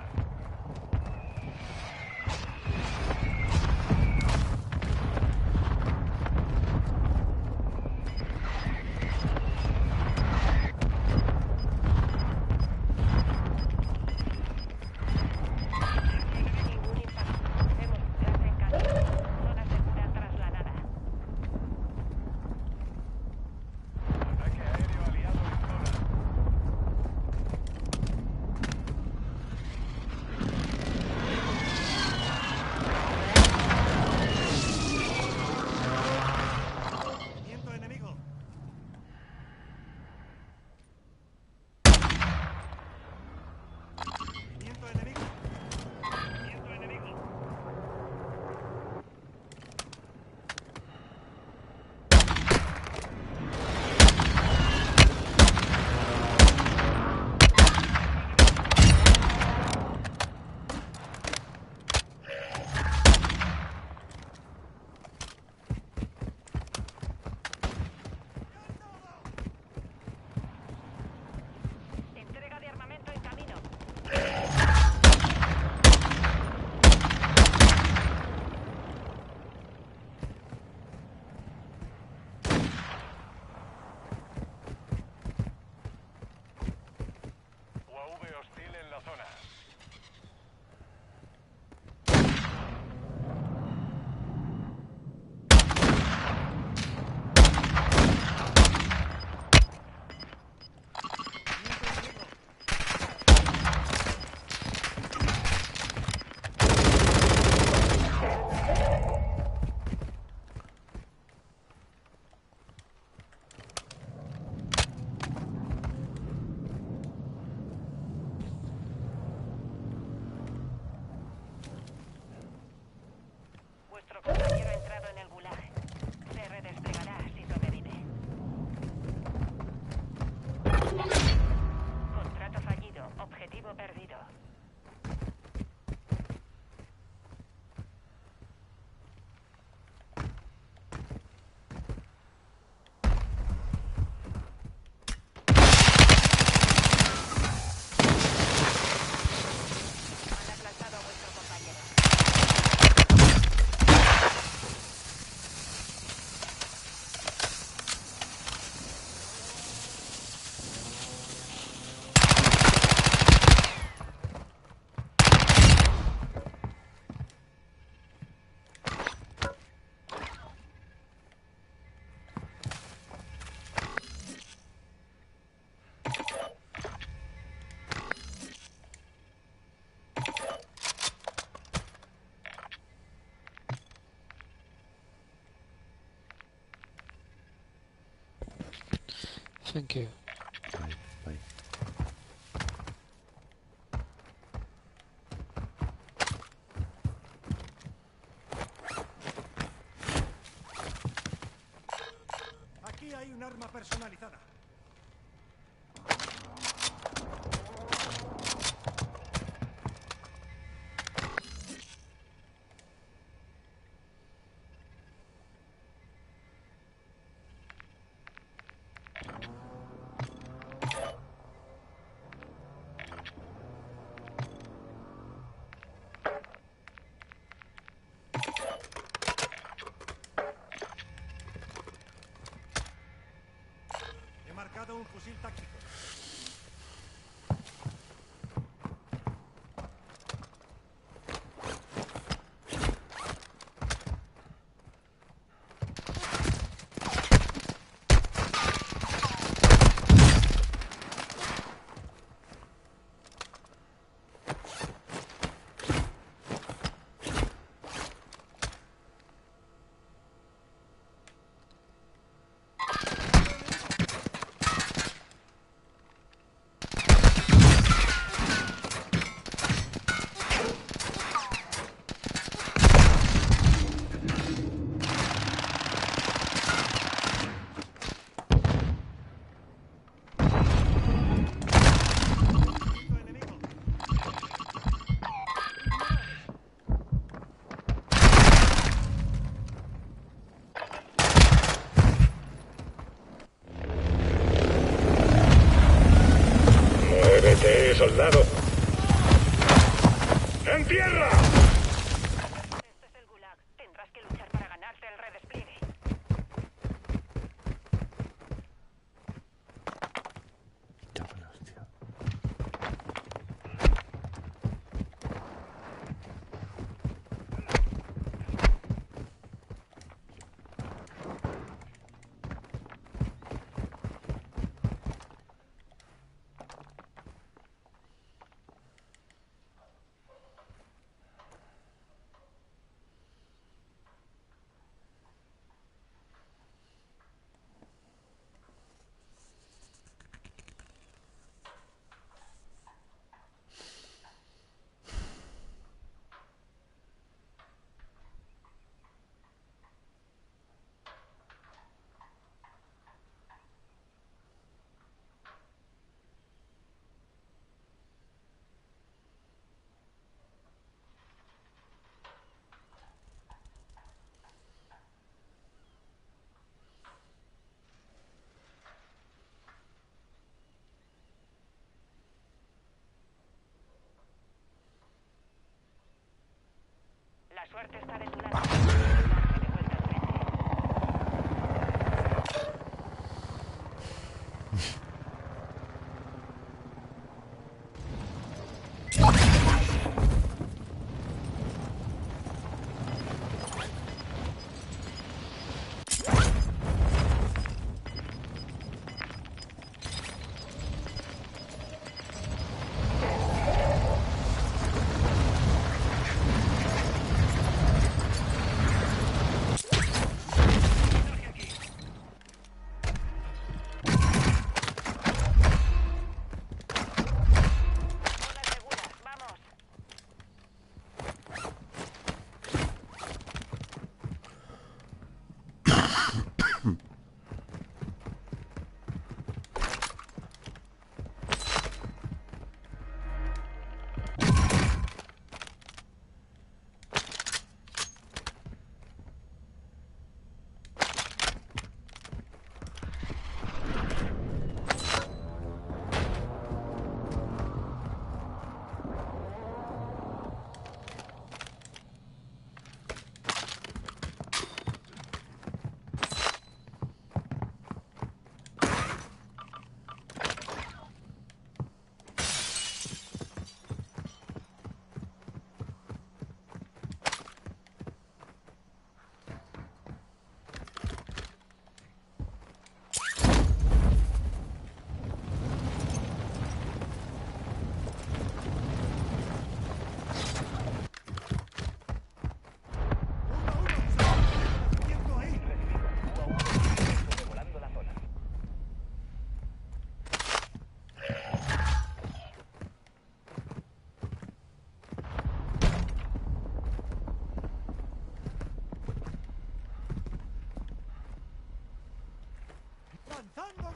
Ningún impacto. Hemos gas en camino. Zona segura trasladada. Ataque aéreo aliado en zona. Movimiento enemigo. Movimiento enemigo. ¡Movimiento enemigo! Entrega de armamento en camino. UAV hostil en la zona. Movimiento enemigo. Vuestro compañero ha entrado en el gulag. Se redesplegará si sobrevive. Contrato fallido. Objetivo perdido. Han aplastado a vuestro compañero. Thank you. Bye, bye. Aquí hay un arma personalizada. He marcado un fusil táctico.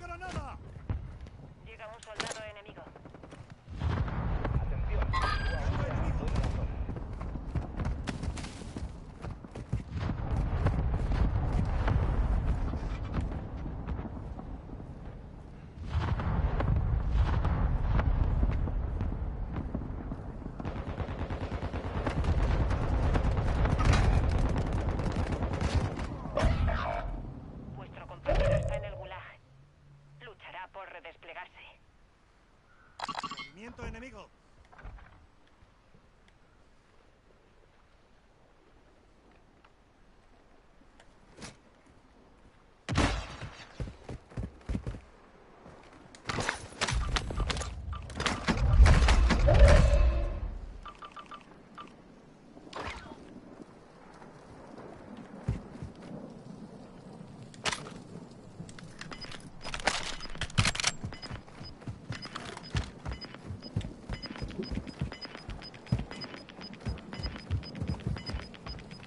granada! Llega un soldado enemigo. Atención, UAV avanzó en la zona. Vuestro compañero está en el gulag. Luchará por redesplegarse. ¡Movimiento enemigo!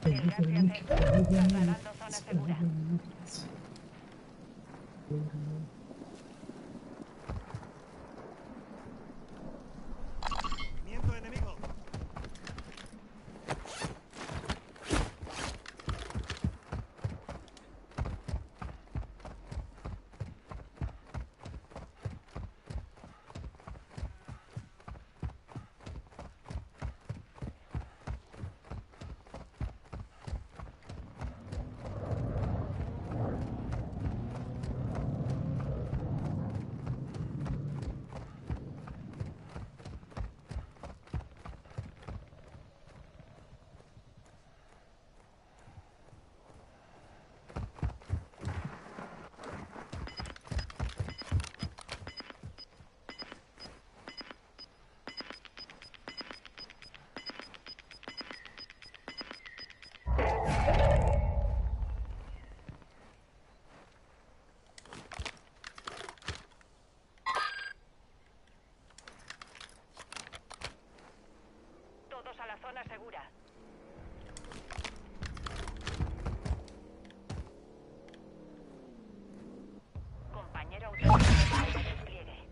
El gas se acerca. Trasladando zona segura. ¡Movimiento enemigo! Todos a la zona segura. Compañero autorizado para despliegue.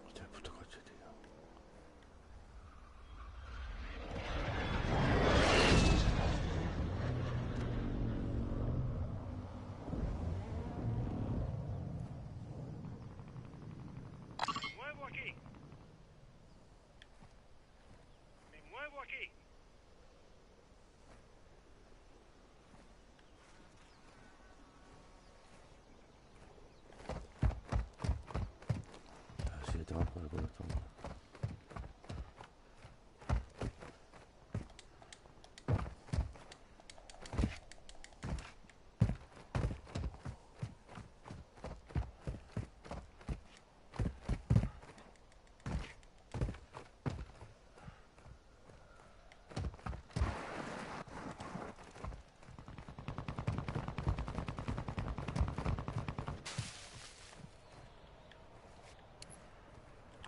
Hostia, el puto coche, tío. Me muevo aquí. Me muevo aquí. Así te vas por el culo, toma.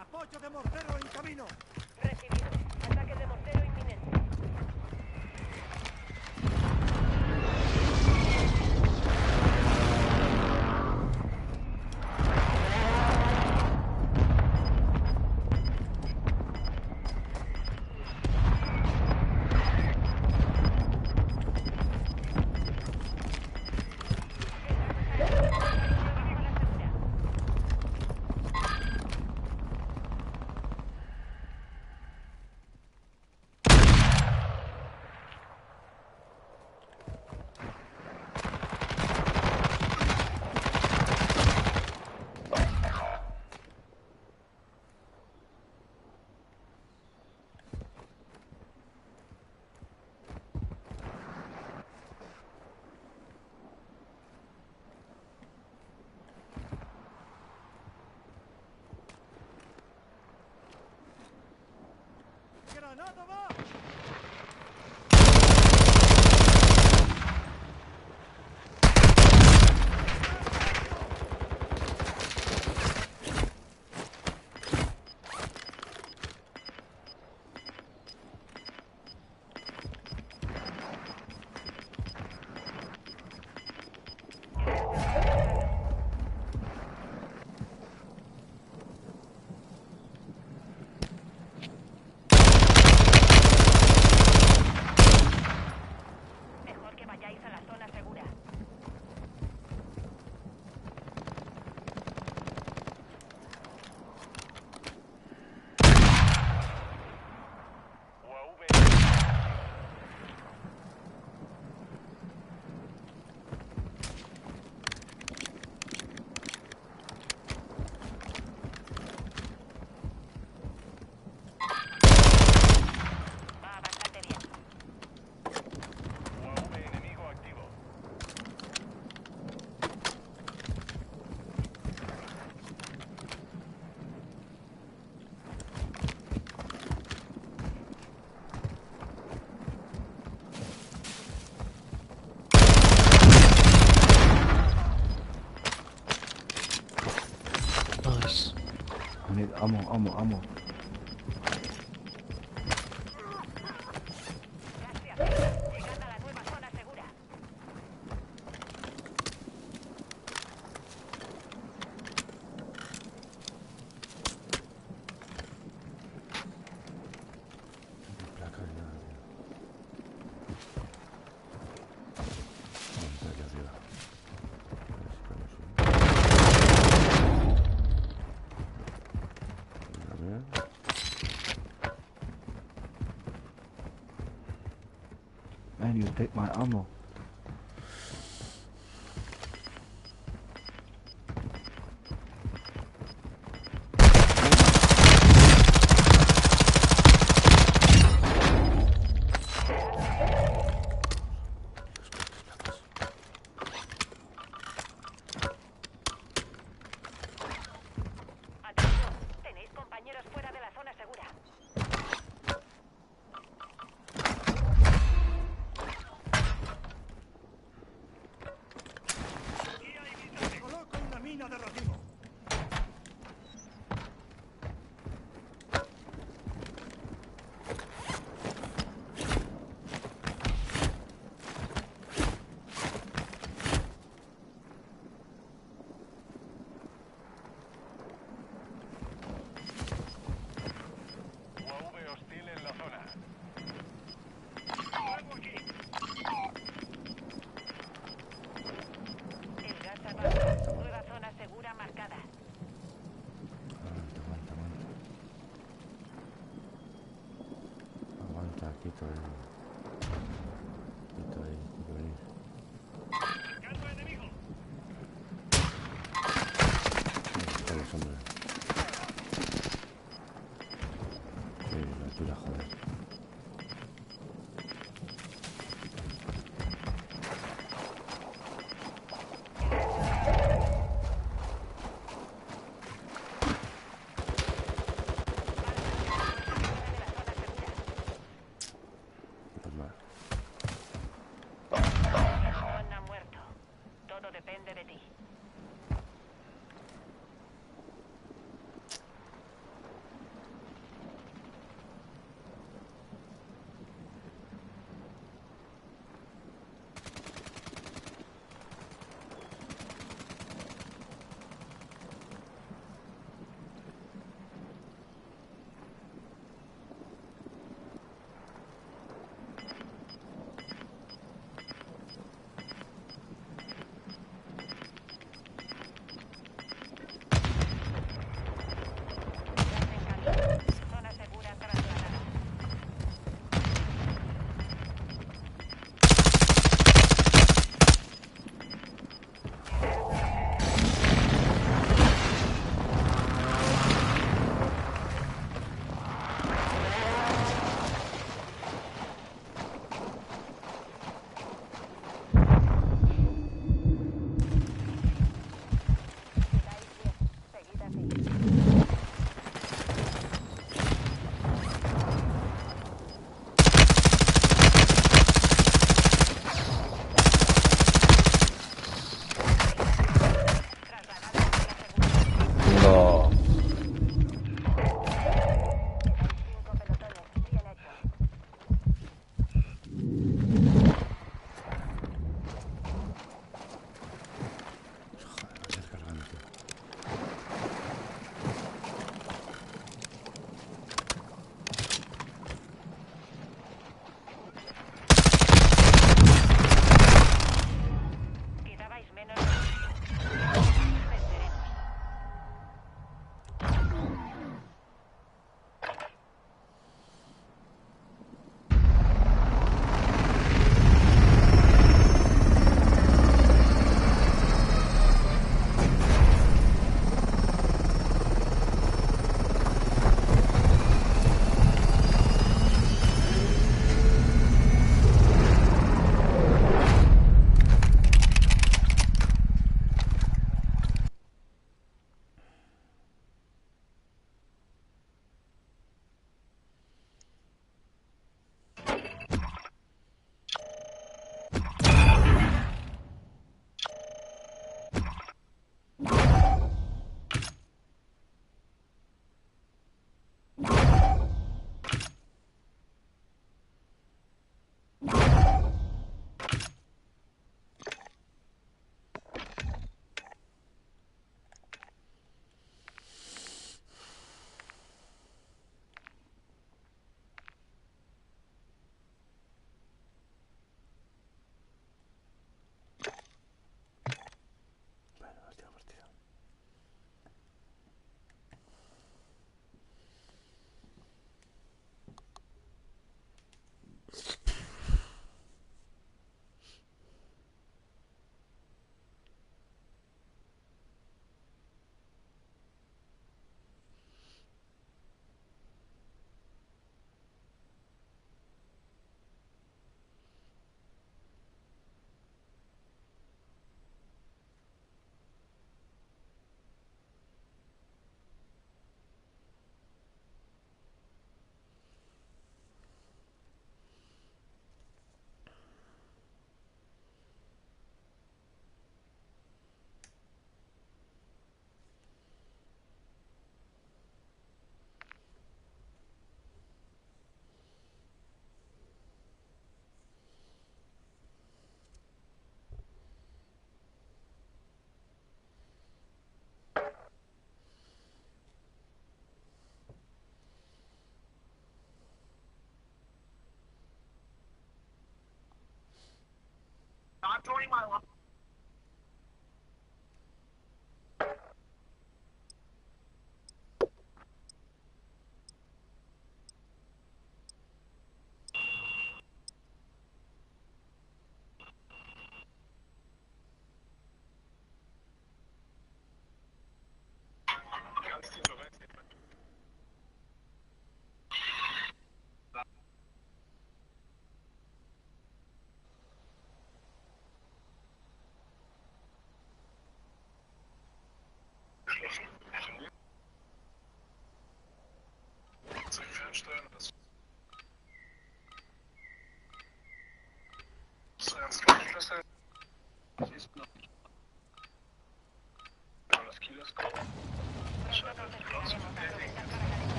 ¡Apoyo de mortero en camino! Recibido. Ataque de mortero inminente. ¡Granada va! Gracias. Amo. Gracias. Llegad a la nueva zona segura. Placa ni nada, tío. Vamos aquí arriba. A ver. Man, you take my ammo. Atención, tenéis compañeros fuera de la zona segura. Coloco una mina de racimo. UAV hostil en la zona. Nuevo aquí. El gas avanza. Nueva zona segura marcada. Aguanta, quito ahí. Quito ahí. Marcando enemigo. Todos, hombre. La altura, joder. Pues nada. John ha muerto. Todo depende de ti.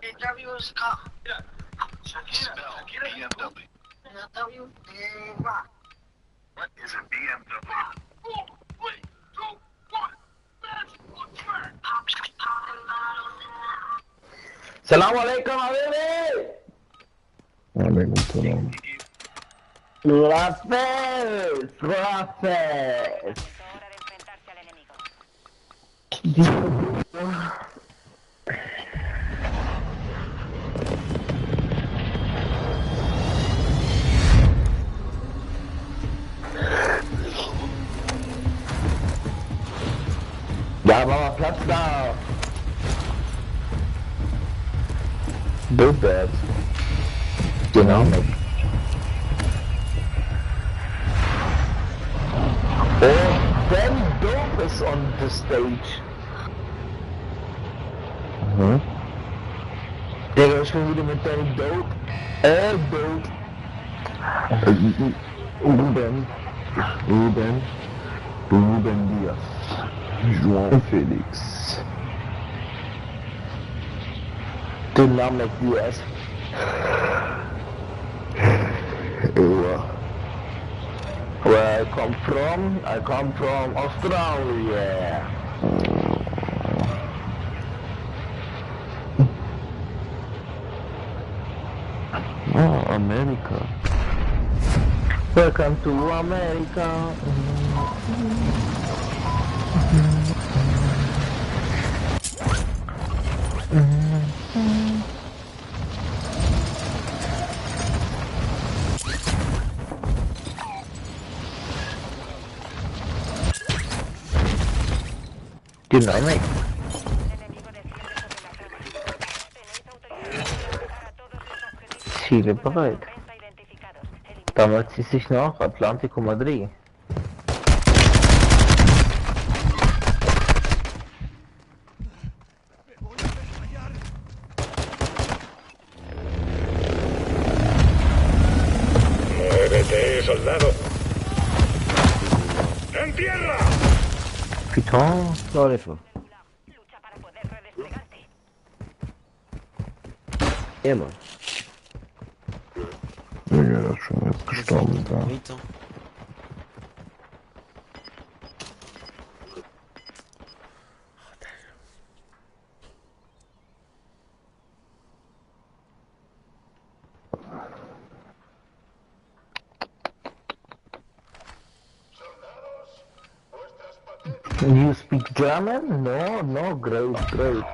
BMW's car. Yeah. BMW. BMW. What is a BMW? 4, 3, 2, 1. That's on track. Salam alaikum, habibi! Alaikum salam. Rafael, Rafael. Ja, Mama, Platz da! Bildbert. Dynamik. Oh, then Dope is on the stage. Mhm. Digga, schon wieder mit deinem Dope. Dope. Ruben Diaz. João Felix. Dynamic US. Where I come from Australia. Oh, America. Welcome to America. Dynamic. Ziele bereit. Damals hieß ich noch Atlantico Madrid. ¡Muévete, soldado! ¡En tierra! Putain, Leute. Immer. Ja, der ist schon jetzt gestorben da. You speak German? No, great.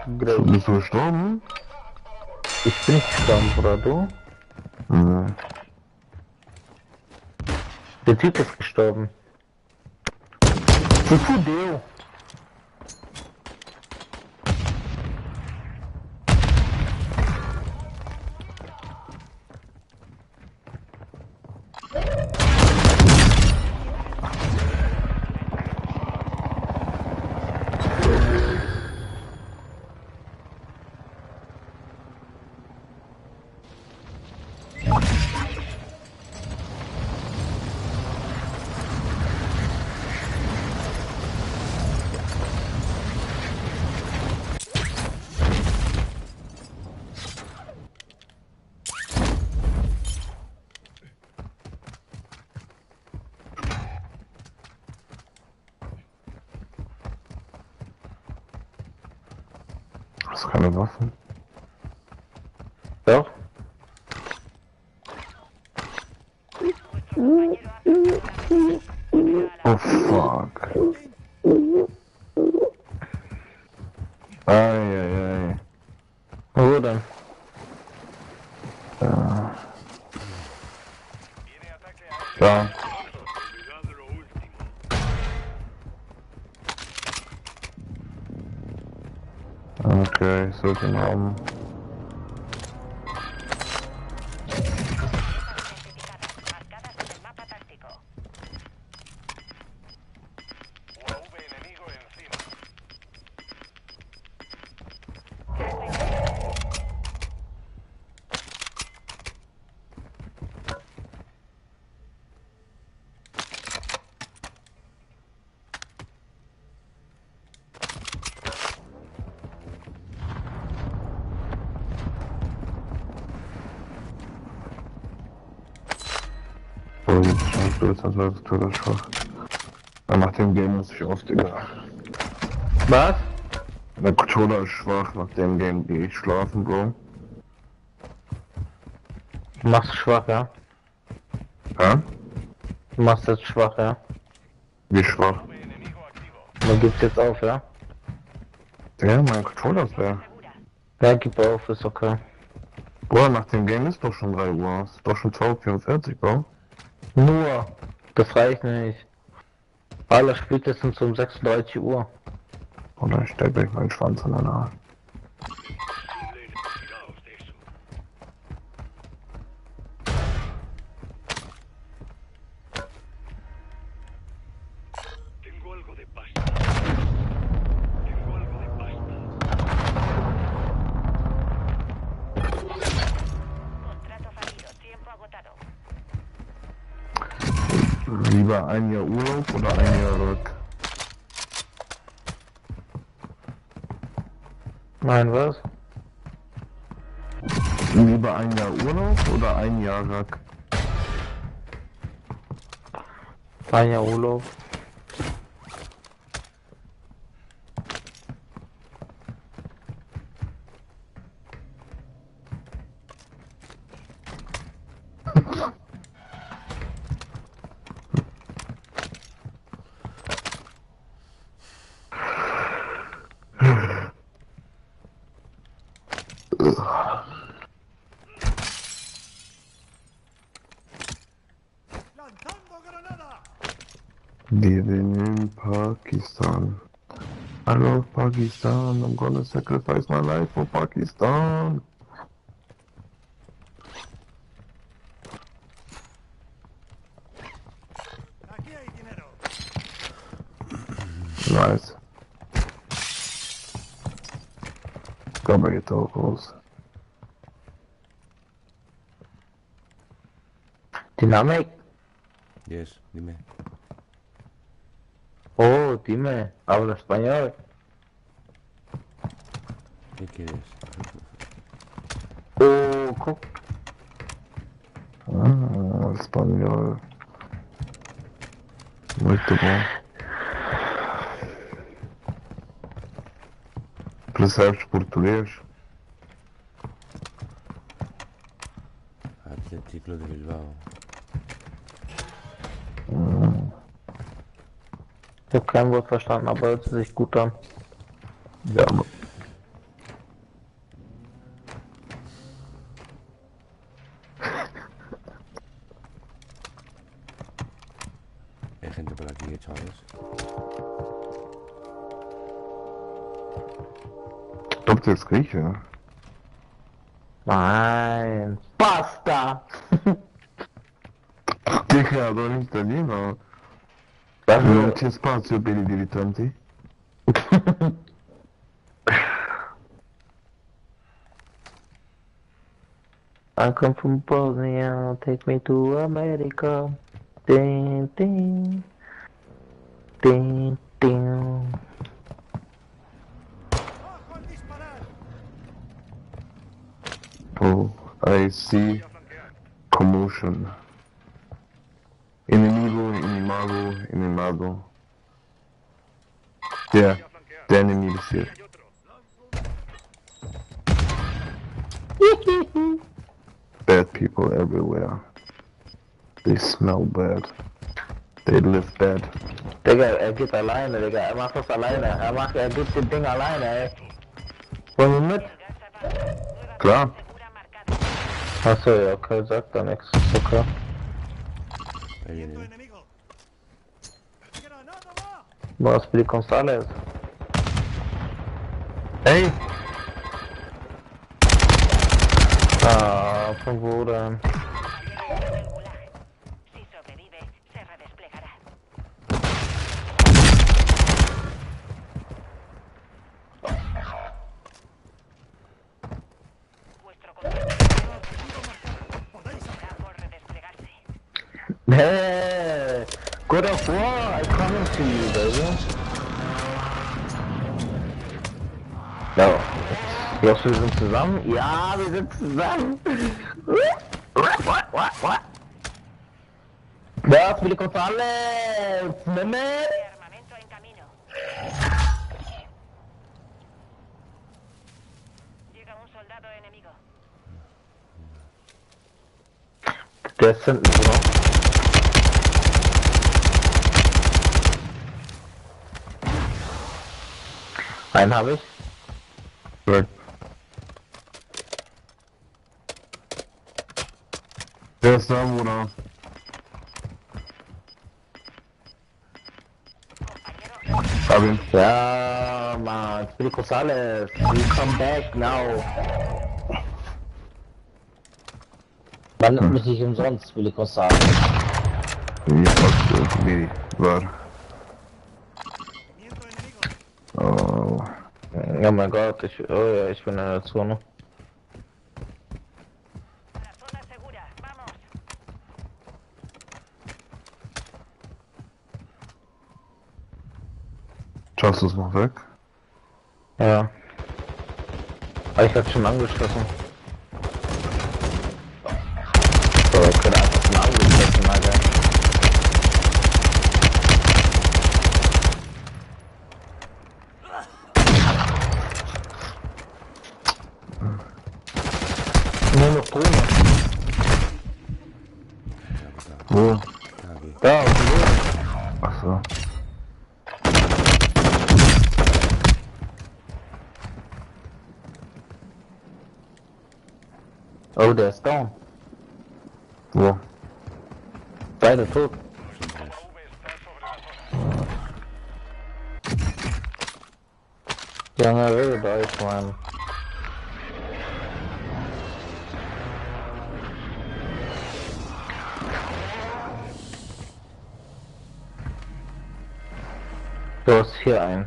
Bist du gestorben? Ich bin nicht gestorben, Bruder, du? Mhm. Der Typ ist gestorben. Se fudeu. Hast du keine Waffen? Doch. Oh fuck. Eieiei. Wo denn? Ja. Okay, ich sollte ihn haben. Marcadas en el mapa táctico. UAV enemigo encima. So, jetzt schaust du jetzt, als läuft du das schwach. Nach dem Game muss ich oft, Digga. Was? Der Controller ist schwach, nach dem Game gehe ich schlafen, Bro. Du machst schwach, ja? Ja? Du machst jetzt schwach, ja? Wie schwach? Man gibt's jetzt auf, ja? Ja, mein Controller ist leer. Ja, gib auf, ist okay. Boah, nach dem Game ist doch schon 3 Uhr. Es ist doch schon 2:44 Uhr, Bro. Nur, das reicht nicht. Aller spätestens um 36 Uhr. Oder ich steck gleich meinen Schwanz in den Arsch. Tengo algo de pasta. Tengo algo de pasta. Contrato fallido. Tiempo agotado. Lieber ein Jahr Urlaub oder ein Jahr Rück? Nein, was? Lieber ein Jahr Urlaub oder ein Jahr Rück? Ein Jahr Urlaub. ¡Lanzando granada! Living in Pakistan. I love Pakistan. I'm gonna sacrifice my life for Pakistan. Aquí hay dinero. Nice. Komm, jetzt auch raus. Dynamik? Yes, dime. Oh, dime, habla español. ¿Qué quieres? Oh, guck. Ah, Espanhol. Muito bom. Percebes português? Atlético de Bilbao. Ich hab kein Wort verstanden, aber hört sich gut an. Ja, Mann. Hay gente por aquí, chavales. Ich glaub, der ist Grieche. Nein. Basta! Digga, doch Italiener. Non c'è spazio per i dilettanti? I come from Bosnia, take me to America. Ding, ding. Ding, ding. ¡Bajo al disparar! Oh, I see commotion. Inimigo, inimado. Der enemy ist hier. Bad people everywhere. They smell bad. They live bad. Digga, er geht alleine, Digga. Er macht das alleine. Er geht das Ding alleine, ey. Wollen wir mit? Klar. Achso, ja, okay, sagt da nichts. Ist okay. Viento enemigo. Granada va. Was für die Gonzales? Hey! Ah, von wo denn? Si sobrevive, se redesplegará. Vuestro compañero Podéis está por redesplegarse. Hey! God of War, I come to you, baby. Ja. Los, wir sind zusammen? Ja, wir sind zusammen! Was für die Gonzales? Meme? Armamento en camino. Llega un soldado enemigo. Der ist hinten, oder? Einen habe ich. Gut. Der ist da, Bruder. Hab ihn. Ja, man, Billy Gonzales, we come back now. Man nimmt mich nicht umsonst, Billy Gonzales. Ja, was wie war. Viento enemigo. Oh. Oh mein Gott, oh ja, ich bin in der Zone. La zona segura. Vamos. Charles ist noch weg. Ja. Aber ich hab schon angeschlossen. So, ich könnte einfach mal angeschlossen, Alter. Nur noch Drohne. Wo? Da, auf dem Boden. Ach so. Oh, der ist down. Wo? Beide tot. Junge, rede Deutsch, Mann. Du hast hier einen.